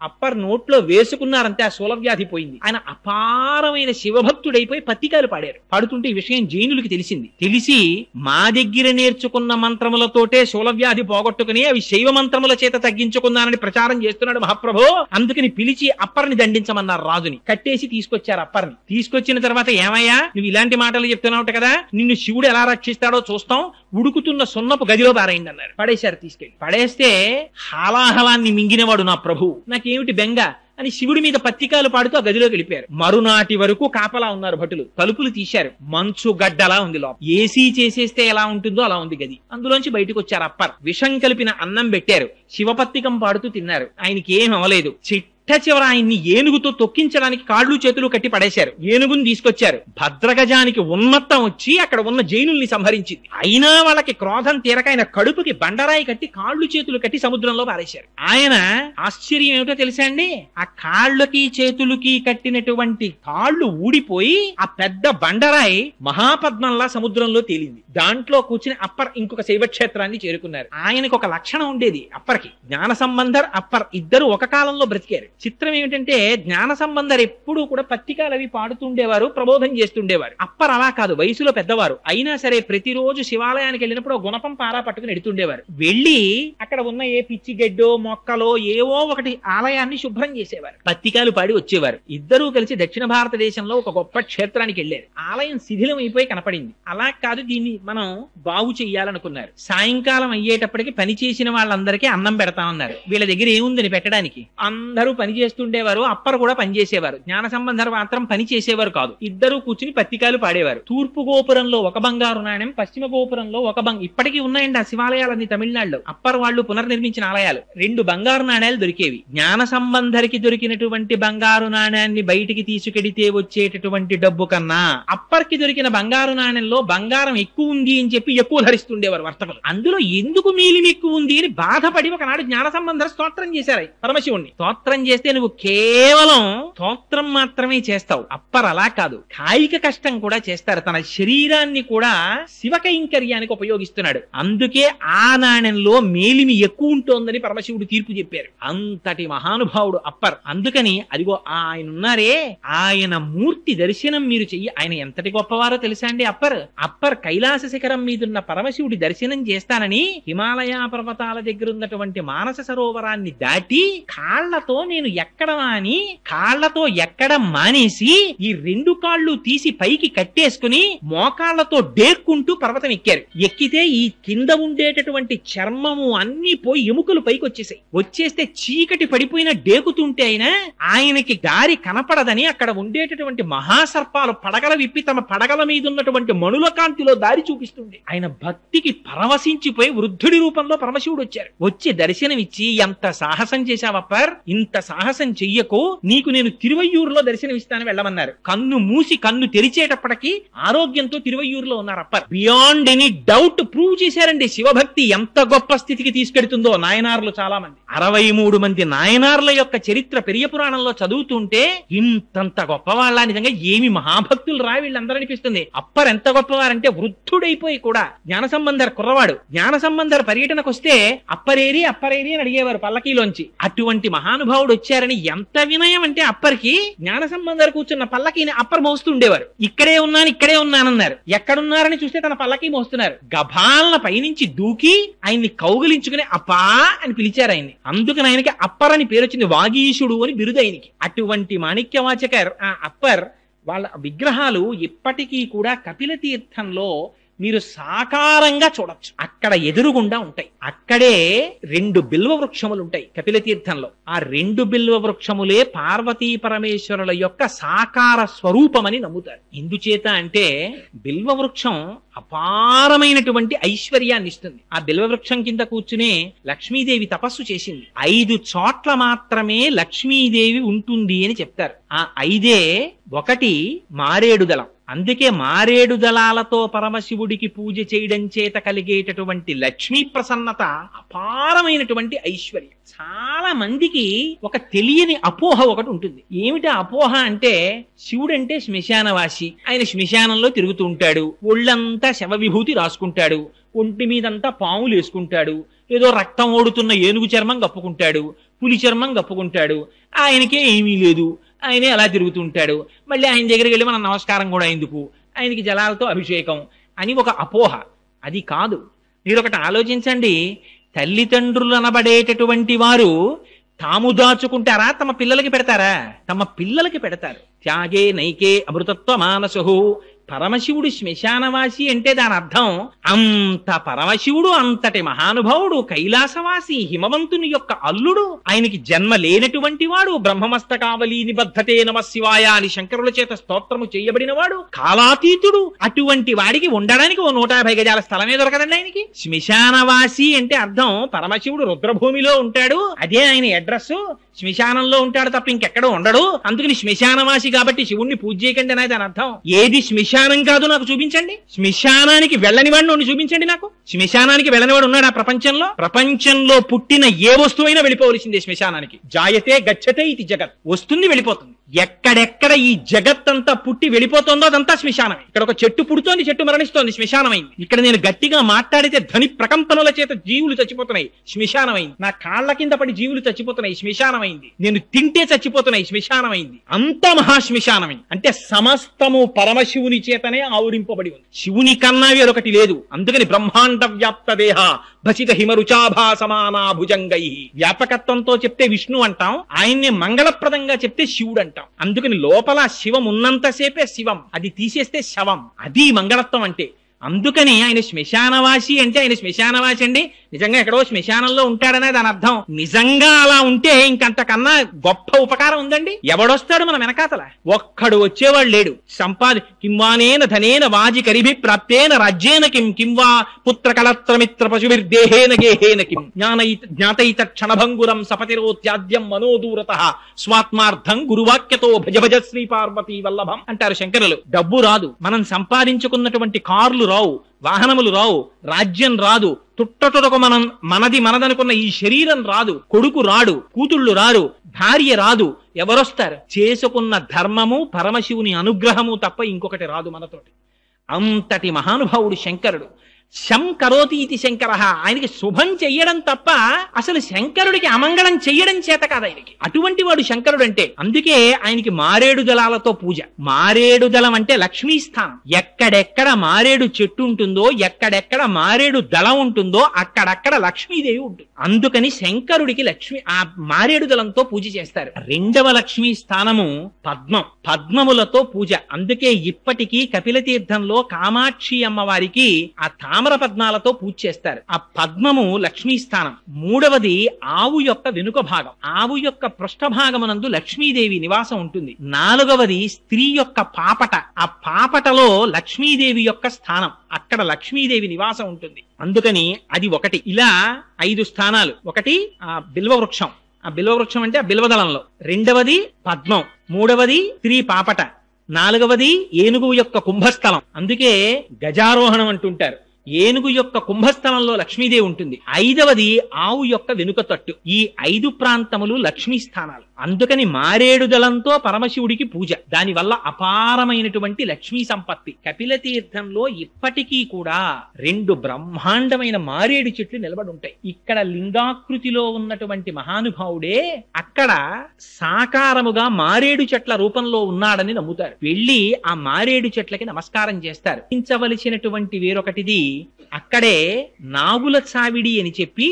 అప్పర్ నోట్లో వేసుకున్నారంటే ఆ శూలవ్యాధి పోయింది. ఆయన అపారమైన శివభక్తుడైపోయి పత్తికాయలు పాడారు. పాడుతుంటే ఈ విషయం జైనులకి తెలిసి మా దగ్గర నేర్చుకున్న మంత్రములతోటే శూలవ్యాధి పోగొట్టుకుని అవి శైవ మంత్రముల చేత తగ్గించుకున్నానని ప్రచారం చేస్తున్నాడు మహాప్రభు. అందుకని పిలిచి అప్పర్ని దండించమన్నారు. రాజుని కట్టేసి తీసుకొచ్చారు. అప్పర్ని తీసుకొచ్చిన తర్వాత, ఏమయ్యా నువ్వు ఇలాంటి మాటలు చెప్తున్నావు కదా, నిన్ను శివుడు ఎలా రక్షిస్తాడో చూస్తాం, ఉడుకుతున్న సున్నపు గదిలో పారేయండి అన్నారు. పడేశారు. తీసుకెళ్లి పడేస్తే హాలాహలాన్ని మింగినవాడు నా ప్రభు, నాకేమిటి బెంగ అని శివుడి మీద పత్రికాలు పాడుతూ ఆ గదిలోకి వెళ్ళిపోయారు. మరునాటి వరకు కాపలా ఉన్నారు భటులు. తలుపులు తీశారు. మంచు గడ్డలా ఉంది లోపల. ఏసీ చేసేస్తే ఎలా ఉంటుందో అలా ఉంది గది. అందులోంచి బయటకు వచ్చారు. అప్పర్ విషం కలిపిన అన్నం పెట్టారు. శివపత్రికం పాడుతూ తిన్నారు. ఆయనకి ఏం అవ్వలేదు. చివర ఆయన్ని ఏనుగుతో తొక్కించడానికి కాళ్ళు చేతులు కట్టి పడేశారు. ఏనుగుని తీసుకొచ్చారు. భద్రగజానికి ఉన్మత్తం వచ్చి అక్కడ ఉన్న జైనుల్ని సంహరించింది. అయినా వాళ్ళకి క్రోధం తీరక ఆయన కడుపుకి బండరాయి కట్టి కాళ్ళు చేతులు కట్టి సముద్రంలో పారేశారు. ఆయన ఆశ్చర్యం ఏమిటో తెలుసా అండి, ఆ కాళ్ళకి చేతులకి కట్టినటువంటి కాళ్ళు ఊడిపోయి ఆ పెద్ద బండరాయి మహాపద్మంలా సముద్రంలో తేలింది. దాంట్లో కూర్చుని అప్పర్ ఇంకొక శైవక్షేత్రాన్ని చేరుకున్నారు. ఆయనకు ఒక లక్షణం ఉండేది. అప్పర్కి జ్ఞాన సంబంధర్ అప్పర్ ఇద్దరు ఒక కాలంలో బ్రతికారు. చిత్రం ఏమిటంటే జ్ఞాన సంబంధర్ ఎప్పుడూ కూడా పత్రికలు అవి పాడుతుండేవారు, ప్రబోధం చేస్తుండేవారు. అప్పర్ అలా కాదు, వయసులో పెద్దవారు. అయినా సరే ప్రతిరోజు శివాలయానికి వెళ్ళినప్పుడు గుణపం పారా పట్టుకుని ఎడుతుండేవారు. వెళ్ళి అక్కడ ఉన్న ఏ పిచ్చి గడ్డో మొక్కలో ఏవో ఒకటి ఆలయాన్ని శుభ్రం చేసేవారు. పత్రికలు పాడి వచ్చేవారు. ఇద్దరూ కలిసి దక్షిణ భారతదేశంలో ఒక గొప్ప క్షేత్రానికి వెళ్ళారు. ఆలయం శిథిలం అయిపోయి కనపడింది. అలా కాదు, దీన్ని మనం బాగు చెయ్యాలనుకున్నారు. సాయంకాలం అయ్యేటప్పటికి పని చేసిన వాళ్ళందరికీ అన్నం పెడతామన్నారు. వీళ్ళ దగ్గర ఏముందని పెట్టడానికి? అందరూ పని చేస్తుండేవారు. అప్పర్ కూడా పనిచేసేవారు. జ్ఞాన సంబంధర్ మాత్రం పని చేసేవారు కాదు. ఇద్దరు కూర్చుని పత్రికలు పాడేవారు. తూర్పు గోపురంలో ఒక బంగారు నాణ్యం, పశ్చిమ గోపురంలో ఒక ఇప్పటికీ ఉన్నాయండి ఆ శివాలయాలన్నీ తమిళనాడులో. అప్పర్ వాళ్ళు పునర్నిర్మించిన ఆలయాలు. 2 బంగారు నాణ్యాలు దొరికేవి. జ్ఞాన సంబంధరికి దొరికినటువంటి బంగారు నాణ్యాన్ని బయటికి తీసుకెడితే వచ్చేటటువంటి డబ్బు కన్నా అప్పర్కి దొరికిన బంగారు నాణ్యంలో బంగారం ఎక్కువ ఉంది అని చెప్పి ఎక్కువ ధరిస్తుండేవారు వర్తకులు. అందులో ఎందుకు మీలిం ఎక్కువ ఉంది అని బాధపడి ఒకనాడు జ్ఞాన సంబంధర్ స్తోత్రం చేశారు పరమశివుణ్ణి. స్తోత్రం చేస్తే నువ్వు కేవలం స్తోత్రం మాత్రమే చేస్తావు. అప్పర్ అలా కాదు, కాయిక కష్టం కూడా చేస్తారు. తన శరీరాన్ని కూడా శివ కైంకర్యానికి ఉపయోగిస్తున్నాడు. అందుకే ఆ నాణ్యంలో మేలిమి ఎక్కువ ఉంటోందని పరమశివుడు తీర్పు చెప్పారు. అంతటి మహానుభావుడు అప్పర్. అందుకని అదిగో ఆయన ఉన్నారే, ఆయన మూర్తి దర్శనం మీరు చెయ్యి. ఆయన ఎంతటి గొప్పవారో తెలుసా అండి అప్పర్ కైలాస శిఖరం మీదున్న పరమశివుడి దర్శనం చేస్తానని హిమాలయ పర్వతాల దగ్గర ఉన్నటువంటి మానస సరోవరాన్ని దాటి కాళ్లతో నేను ఎక్కడమా అని కాళ్లతో ఎక్కడం మానేసి ఈ 2 కాళ్ళు తీసి పైకి కట్టేసుకుని మోకాళ్లతో డేక్కుంటూ పర్వతం ఎక్కారు. ఎక్కితే ఈ కింద ఉండేటటువంటి చర్మము అన్ని పోయి ఎముకలు పైకి వచ్చేస్తే చీకటి పడిపోయిన డేకుతుంటే ఆయనకి దారి కనపడదని అక్కడ ఉండేటటువంటి మహాసర్పాలు పడగల విప్పి తమ పడగల మీద ఉన్నటువంటి మణుల కాంతిలో దారి చూపిస్తుంది. ఆయన భక్తికి పరవశించిపోయి వృద్ధుడి రూపంలో పరమశివుడు వచ్చి దర్శనమిచ్చి, ఎంత సాహసం చేశావప్పర్, ఇంత సాహసం చెయ్యకు, నీకు నేను తిరువయ్యూరులో దర్శనమిస్తాను వెళ్ళమన్నారు. కన్ను మూసి కన్ను తెరిచేటప్పటికి ఆరోగ్యంతో తిరువయ్యూరులో ఉన్నారు upper. Beyond any doubt prove చేశారండి శివభక్తి ఎంత గొప్ప స్థితికి తీసుకెడుతుందో. నాయనార్లు చాలా మంది, 63 మంది నాయనార్ల యొక్క చరిత్ర పెరియ పురాణంలో చదువుతుంటే ఇంతంత గొప్పవాళ్ళ, నిజంగా ఏమి మహాభక్తులు రా వీళ్ళందరూ అనిపిస్తుంది. అప్పర్ ఎంత గొప్పవారంటే వృద్ధుడైపోయి కూడా జ్ఞాన సంబంధర్ కుర్రవాడు. జ్ఞాన సంబంధర్ పర్యటనకు వస్తే అప్పరేరి అని అడిగేవారు పల్లకీలోంచి. అటువంటి మహానుభావుడు వచ్చారని ఎంత వినయం అంటే అప్పర్కి జ్ఞాన సంబంధర్ కూర్చున్న పల్లకీని అప్పర్ మోస్తుండేవారు. ఇక్కడే ఉన్నానన్నారు. ఎక్కడున్నారని చూస్తే తన పల్లకీ మోస్తున్నారు. గభాలన పైనుంచి దూకి ఆయన్ని కౌగిలించుకుని అప్పా అని పిలిచారు ఆయన్ని. అందుకని ఆయనకి అప్పర్ అని పేరు వచ్చింది. వాగీశుడు అని బిరుదు ఆయనకి. అటువంటి మాణిక్యవాచకర్ ఆ అప్పర్ వాళ్ళ విగ్రహాలు ఇప్పటికీ కూడా కపిల తీర్థంలో మీరు సాకారంగా చూడొచ్చు. అక్కడ ఎదురుగుండా ఉంటాయి. అక్కడే 2 బిల్వ వృక్షములు ఉంటాయి కపిల తీర్థంలో. ఆ 2 బిల్వ వృక్షములే పార్వతీ పరమేశ్వరుల యొక్క సాకార స్వరూపమని నమ్ముతారు. ఎందుచేత అంటే బిల్వ వృక్షం అపారమైనటువంటి ఐశ్వర్యాన్ని ఇస్తుంది. ఆ బిల్వ వృక్షం కింద కూర్చునే లక్ష్మీదేవి తపస్సు చేసింది. 5 చోట్ల మాత్రమే లక్ష్మీదేవి ఉంటుంది అని చెప్తారు. ఆ 5 ఒకటి మారేడు దళం, అందుకే మారేడు దళాలతో పరమశివుడికి పూజ చేయడం చేత కలిగేటటువంటి లక్ష్మీ ప్రసన్నత అపారమైనటువంటి ఐశ్వర్యం. చాలా మందికి ఒక తెలియని అపోహ ఒకటి ఉంటుంది. ఏమిటి అపోహ అంటే, శివుడంటే శ్మశానవాసి, ఆయన శ్మశానంలో తిరుగుతూ ఉంటాడు, ఒళ్ళంతా శవ విభూతి రాసుకుంటాడు, ఒంటి మీదంతా పాములు వేసుకుంటాడు, ఏదో రక్తం ఓడుతున్న ఏనుగు చర్మం కప్పుకుంటాడు, పులి చర్మం కప్పుకుంటాడు, ఆయనకే ఏమీ లేదు, ఆయనే అలా తిరుగుతుంటాడు, మళ్ళీ ఆయన దగ్గరికి వెళ్ళి మనం నమస్కారం కూడా ఎందుకు, ఆయనకి జలాలతో అభిషేకం అని ఒక అపోహ. అది కాదు. మీరు ఒకటి ఆలోచించండి, తల్లిదండ్రులు అనబడేటటువంటి వారు తాము దాచుకుంటారా, తమ పిల్లలకి పెడతారా? తమ పిల్లలకి పెడతారు. త్యాగే నైకే అమృతత్వ మానసు. పరమశివుడు శ్మశానవాసి అంటే దాని అర్థం అంత పరమశివుడు అంతటి మహానుభావుడు, కైలాసవాసి, హిమవంతుని యొక్క అల్లుడు, ఆయనకి జన్మ లేనటువంటి వాడు, బ్రహ్మమస్తకావలి నిబద్ధతే నమ శివాయ అని శంకరుల చేత స్తోత్రము చేయబడిన వాడు, కాలాతీతుడు. అటువంటి వాడికి ఉండడానికి ఓ 150 గజాల స్థలమే దొరకదండి ఆయనకి. శ్మశానవాసి అంటే అర్థం పరమశివుడు రుద్రభూమిలో ఉంటాడు, అదే ఆయన అడ్రస్, శ్మశానంలో ఉంటాడు తప్ప ఇంకెక్కడ ఉండడు, అందుకని శ్మశానవాసి కాబట్టి శివుణ్ణి పూజ చేయకండి అనేది దాని అర్థం. ఏది శ్మశానం కాదు నాకు చూపించండి. శ్మశానానికి వెళ్ళని వాడిని చూపించండి నాకు. శ్మశానానికి వెళ్ళనివాడు ఉన్నాడు ఆ ప్రపంచంలో? ప్రపంచంలో పుట్టిన ఏ వస్తువైనా వెళ్ళిపోవలసిందే శ్మశానానికి. జాయతే గచ్చతే ఇది జగత్, వస్తుంది వెళ్ళిపోతుంది. ఎక్కడెక్కడ ఈ జగత్తంతా పుట్టి వెళ్ళిపోతుందో అదంతా శ్మశానమే. ఇక్కడ ఒక చెట్టు పుడుతోంది, చెట్టు మరణిస్తోంది, శ్మశానమైంది. ఇక్కడ నేను గట్టిగా మాట్లాడితే ధ్వని ప్రకంపనల చేత జీవులు చచ్చిపోతున్నాయి, శ్మశానమైంది. నా కాళ్ల కింద పడి జీవులు చచ్చిపోతున్నాయి, శ్మశానమైంది. నేను తింటే చచ్చిపోతున్నాయి, శ్మశానమైంది. అంత మహాశ్మశానమైంది. అంటే సమస్తము పరమశివుని చేతనే ఆవురింపబడి ఉంది. శివుని కన్నా వేరొకటి లేదు. అందుకని బ్రహ్మాండ వ్యాప్త దేహ భసిత హిమరుచాభా సమానా భుజంగై. వ్యాపకత్వంతో చెప్తే విష్ణు అంటాం, ఆయన్ని మంగళప్రదంగా చెప్తే శివుడు అంటాం. అందుకని లోపల శివం ఉన్నంతసేపే శివం, అది తీసేస్తే శవం. అది మంగళత్వం అంటే. అందుకని ఆయన శ్మశానవాసి అంటే ఆయన శ్మశానవాసి అండి నిజంగా ఎక్కడో శ్మశానంలో ఉంటాడనే దాని అర్థం. నిజంగా అలా ఉంటే ఇంకంతకన్నా గొప్ప ఉపకారం ఉందండి. ఎవడొస్తాడు మన వెనకాతల? ఒక్కడు వచ్చేవాడు లేడు. కింవానేన ధనేన వాజి కరిభి ప్రాప్తేన రాజ్యేన కింవా పుత్ర కళత్రమిత్ర పశుభిర్దేహేన గేహేన కిం జ్ఞాతైత క్షణభంగురం సపతిరోత్యాద్యం మనోదూరత స్వాత్మార్థం గురువాక్యతో భజ భజ శ్రీ పార్వతీ వల్లభం అంటారు శంకరులు. డబ్బు రాదు, మనం సంపాదించుకున్నటువంటి కార్లు రావు, వాహనములు రావు, రాజ్యం రాదు, తుట్టతుడకు మనదనుకున్న ఈ శరీరం రాదు, కొడుకు రాడు, కూతుళ్ళు రారు, భార్య రాదు. ఎవరొస్తారు? చేసుకున్న ధర్మము, పరమశివుని అనుగ్రహము తప్ప ఇంకొకటి రాదు మనతోటి. అంతటి మహానుభావుడు శంకరుడు. శం కరోతి ఇది శంకర. ఆయనకి శుభం చెయ్యడం తప్ప అసలు శంకరుడికి అమంగళం చెయ్యడం చేత కాదు ఆయనకి. అటువంటి వాడు శంకరుడు అంటే. అందుకే ఆయనకి మారేడు దళాలతో పూజ. మారేడు దళం అంటే లక్ష్మీ స్థానం. ఎక్కడెక్కడ మారేడు చెట్టు ఉంటుందో, ఎక్కడెక్కడ మారేడు దళం ఉంటుందో అక్కడక్కడ లక్ష్మీదేవి ఉంటుంది. అందుకని శంకరుడికి ఆ మారేడు దళంతో పూజ చేస్తారు. రెండవ లక్ష్మీ స్థానము పద్మం. పద్మములతో పూజ. అందుకే ఇప్పటికీ కపిలతీర్థంలో కామాక్షి అమ్మవారికి ఆ తామర పద్మాలతో పూజ చేస్తారు. ఆ పద్మము లక్ష్మీ స్థానం. మూడవది ఆవు యొక్క వెనుక భాగం. ఆవు యొక్క పృష్ఠభాగమునందు లక్ష్మీదేవి నివాసం ఉంటుంది. నాలుగవది స్త్రీ యొక్క పాపట. ఆ పాపటలో లక్ష్మీదేవి యొక్క స్థానం. అక్కడ లక్ష్మీదేవి నివాసం ఉంటుంది. అందుకని అది ఒకటి. ఇలా 5 స్థానాలు. ఒకటి ఆ బిల్వవృక్షం. ఆ బిల్వవృక్షం అంటే ఆ బిల్వదళంలో. రెండవది పద్మం. మూడవది స్త్రీ పాపట. నాలుగవది ఏనుగు యొక్క కుంభస్థలం. అందుకే గజారోహణం అంటుంటారు. ఏనుగు యొక్క కుంభస్థలంలో లక్ష్మీదేవి ఉంటుంది. ఐదవది ఆవు యొక్క వెనుక తట్టు. ఈ 5 ప్రాంతములు లక్ష్మీ స్థానాలు. అందుకని మారేడు దళంతో పరమశివుడికి పూజ. దానివల్ల అపారమైనటువంటి లక్ష్మీ సంపత్తి. కపిల తీర్థంలో ఇప్పటికీ కూడా 2 బ్రహ్మాండమైన మారేడు చెట్లు నిలబడి ఉంటాయి. ఇక్కడ లింగాకృతిలో ఉన్నటువంటి మహానుభావుడే అక్కడ సాకారముగా మారేడు చెట్ల రూపంలో ఉన్నాడని నమ్ముతారు. వెళ్ళి ఆ మారేడు చెట్లకి నమస్కారం చేస్తారు. ించవలసినటువంటి వేరొకటిది, అక్కడే నాగుల చావిడి అని చెప్పి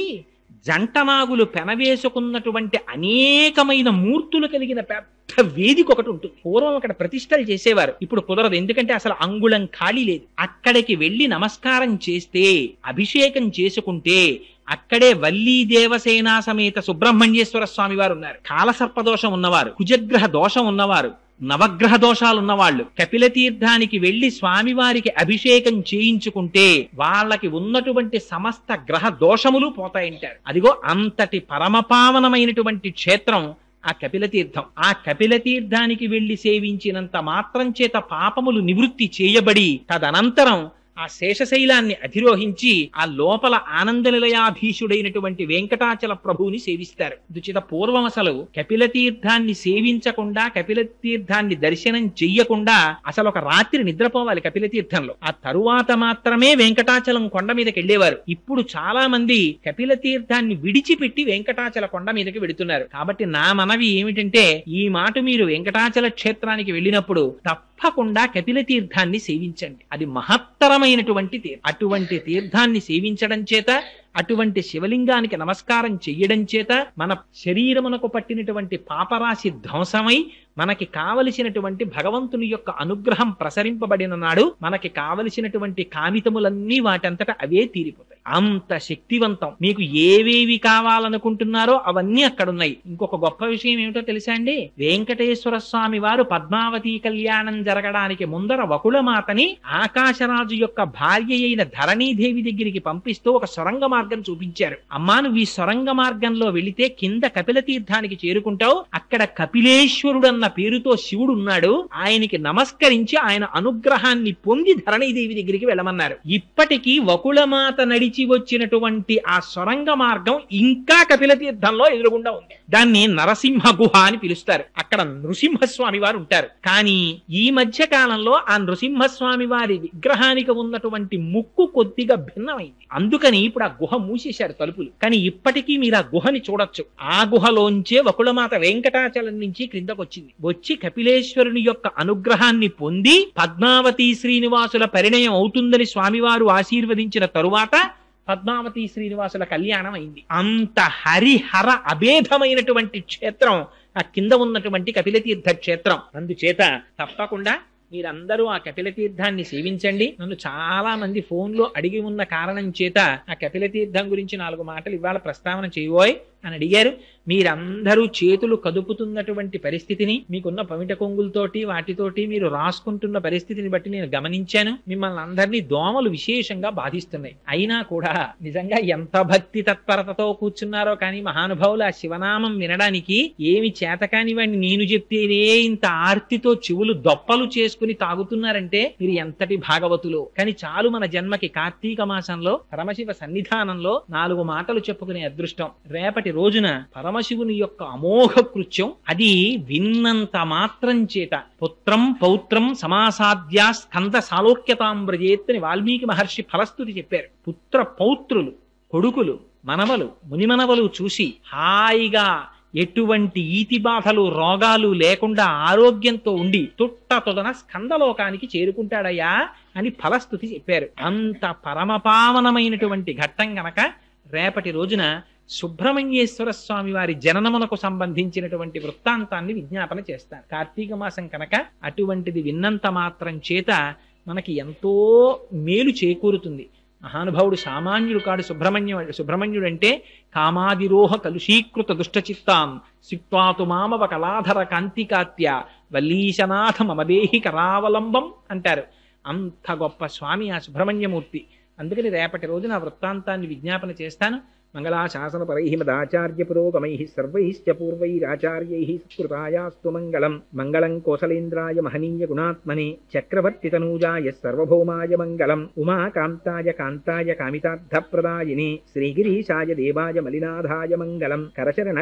జంట నాగులు పెనవేసుకున్నటువంటి అనేకమైన మూర్తులు కలిగిన పెద్ద వేదిక ఒకటి ఉంటుంది. పూర్వం అక్కడ ప్రతిష్టలు చేసేవారు. ఇప్పుడు కుదరదు, ఎందుకంటే అసలు అంగుళం ఖాళీ లేదు. అక్కడికి వెళ్లి నమస్కారం చేస్తే, అభిషేకం చేసుకుంటే అక్కడే వల్లీ దేవసేనా సమేత సుబ్రహ్మణ్యేశ్వర స్వామి వారు ఉన్నారు. కాలసర్పదోషం ఉన్నవారు, కుజగ్రహ దోషం ఉన్నవారు, నవగ్రహ దోషాలున్న వాళ్ళు కపిల తీర్థానికి వెళ్లి స్వామివారికి అభిషేకం చేయించుకుంటే వాళ్ళకి ఉన్నటువంటి సమస్త గ్రహ దోషములు పోతాయంటారు. అదిగో అంతటి పరమపావనమైనటువంటి క్షేత్రం ఆ కపిల తీర్థం. ఆ కపిల తీర్థానికి వెళ్లి సేవించినంత మాత్రం చేత పాపములు నివృత్తి చేయబడి తదనంతరం ఆ శేషశైలాన్ని అధిరోహించి ఆ లోపల ఆనందనిలయాధీశుడైనటువంటి వెంకటాచల ప్రభువుని సేవిస్తారు. దుచిత పూర్వం అసలు కపిల తీర్థాన్ని సేవించకుండా, కపిల తీర్థాన్ని దర్శనం చెయ్యకుండా అసలు ఒక రాత్రి నిద్రపోవాలి కపిల తీర్థంలో. ఆ తరువాత మాత్రమే వెంకటాచలం కొండ మీదకి వెళ్ళేవారు. ఇప్పుడు చాలా మంది కపిల తీర్థాన్ని విడిచిపెట్టి వెంకటాచల కొండ మీదకి వెడుతున్నారు. కాబట్టి నా మనవి ఏమిటంటే, ఈ మాట మీరు వెంకటాచల క్షేత్రానికి వెళ్ళినప్పుడు తప్పకుండా కపిల తీర్థాన్ని సేవించండి. అది మహత్తరమైనటువంటి తీర్థం. అటువంటి తీర్థాన్ని సేవించడం చేత, అటువంటి శివలింగానికి నమస్కారం చెయ్యడం చేత మన శరీరమునకు పట్టినటువంటి పాపరాశి ధ్వంసమై మనకి కావలసినటువంటి భగవంతుని యొక్క అనుగ్రహం ప్రసరింపబడిన నాడు మనకి కావలసినటువంటి కామితములన్నీ వాటంతట అవే తీరిపోతాయి. అంత శక్తివంతం. మీకు ఏవేవి కావాలనుకుంటున్నారో అవన్నీ అక్కడున్నాయి. ఇంకొక గొప్ప విషయం ఏమిటో తెలుసా అండి? వెంకటేశ్వర స్వామి వారు పద్మావతి కళ్యాణం జరగడానికి ముందర వకుళమాతని ఆకాశరాజు యొక్క భార్య అయిన ధరణీదేవి దగ్గరికి పంపిస్తూ ఒక సొరంగ మార్గం చూపించారు. అమ్మా, నువ్వు ఈ సొరంగ మార్గంలో వెళితే కింద కపిల తీర్థానికి చేరుకుంటావు. అక్కడ కపిలేశ్వరుడన్న పేరుతో శివుడు ఉన్నాడు. ఆయనకి నమస్కరించి ఆయన అనుగ్రహాన్ని పొంది ధరణీదేవి దగ్గరికి వెళ్ళమన్నారు. ఇప్పటికీ వకుళమాత నడిచి వచ్చినటువంటి ఆ సొరంగ మార్గం ఇంకా కపిల తీర్థంలో ఎదురుగుండా ఉంది. దాన్ని నరసింహ గుహ అని పిలుస్తారు. అక్కడ నృసింహస్వామి వారు ఉంటారు. కానీ ఈ మధ్య కాలంలో ఆ నృసింహస్వామి వారి విగ్రహానికి ఉన్నటువంటి ముక్కు కొద్దిగా భిన్నమైంది. అందుకని ఇప్పుడు ఆ గుహ మూసేశారు తలుపులు. కానీ ఇప్పటికీ మీరు ఆ గుహని చూడొచ్చు. ఆ గుహలోంచే వకుళమాత వెంకటాచలం నుంచి క్రిందకు వచ్చి కపిలేశ్వరుని యొక్క అనుగ్రహాన్ని పొంది పద్మావతి శ్రీనివాసుల పరిణయం అవుతుందని స్వామివారు ఆశీర్వదించిన తరువాత పద్మావతి శ్రీనివాసుల కళ్యాణం అయింది. అంత హరిహర అభేదమైనటువంటి క్షేత్రం ఆ కింద ఉన్నటువంటి కపిలతీర్థ క్షేత్రం. అందుచేత తప్పకుండా మీరందరూ ఆ కపిల తీర్థాన్ని సేవించండి. నన్ను చాలా మంది ఫోన్లో అడిగి ఉన్న కారణం చేత ఆ కపిల తీర్థం గురించి 4 మాటలు ఇవాళ ప్రస్తావన చేయబోయ్ అని అడిగారు. మీరందరూ చేతులు కదుపుతున్నటువంటి పరిస్థితిని, మీకున్న పమిట కొంగులతోటి వాటితోటి మీరు రాసుకుంటున్న పరిస్థితిని బట్టి నేను గమనించాను. మిమ్మల్ని అందరినీ దోమలు విశేషంగా బాధిస్తున్నాయి. అయినా కూడా నిజంగా ఎంత భక్తి తత్పరతతో కూర్చున్నారో కానీ మహానుభావులు ఆ శివనామం వినడానికి ఏమి చేతకాని వాడిని నేను చెప్తేనే ఇంత ఆర్తితో చెవులు దొప్పలు చేసుకుని తాగుతున్నారంటే మీరు ఎంతటి భాగవతులు. కానీ చాలు మన జన్మకి కార్తీక మాసంలో పరమశివ సన్నిధానంలో 4 మాటలు చెప్పుకునే అదృష్టం. రేపటి రోజున పరమశివుని యొక్క అమోఘ కృత్యం అది విన్నంత మాత్రం చేత పుత్రం పౌత్రం సమాసాద్యా స్కంద సాలోక్యతాంబ్రజేత్ అని వాల్మీకి మహర్షి ఫలస్తుతి చెప్పారు. పుత్ర పౌత్రులు, కొడుకులు, మనవలు, మునిమనవలు చూసి హాయిగా ఎటువంటి ఈతి బాధలు రోగాలు లేకుండా ఆరోగ్యంతో ఉండి తొట్టతొదన స్కందలోకానికి చేరుకుంటాడయ్యా అని ఫలస్తుతి చెప్పారు. అంత పరమపావనమైనటువంటి ఘట్టం గనక రేపటి రోజున సుబ్రహ్మణ్యేశ్వర స్వామి వారి జననమునకు సంబంధించినటువంటి వృత్తాంతాన్ని విజ్ఞాపన చేస్తారు. కార్తీక మాసం కనుక అటువంటిది విన్నంత మాత్రం చేత మనకి ఎంతో మేలు చేకూరుతుంది. మహానుభావుడు సామాన్యుడు కాడు. సుబ్రహ్మణ్యుడు అంటే కామాదిరోహ కలుషీకృత దుష్టచిత్తాం సిక్వాతు మామవ కళాధర కాంతికాత్య వల్లీశనాథ మమదేహి కరావలంబం అంటారు. అంత గొప్ప స్వామి ఆ సుబ్రహ్మణ్యమూర్తి. అందుకని రేపటి రోజున ఆ వృత్తాంతాన్ని విజ్ఞాపన చేస్తాను. మంగళాశాసనపరైః మదాచార్య పురోగమైః సర్వైశ్చ పూర్వైరాచార్యైః సత్కృతాయాస్తు మంగళం. మంగళం కోసలేంద్రాయ మహనీయ గుణాత్మనే చక్రవర్తి తనూజాయ సర్వభౌమాయ మంగళం. ఉమాకాంతాయ కాంతాయ కామితార్థప్రదాయినే శ్రీగిరీశాయ దేవాయ మలినాథాయ మంగళం. కరచరణ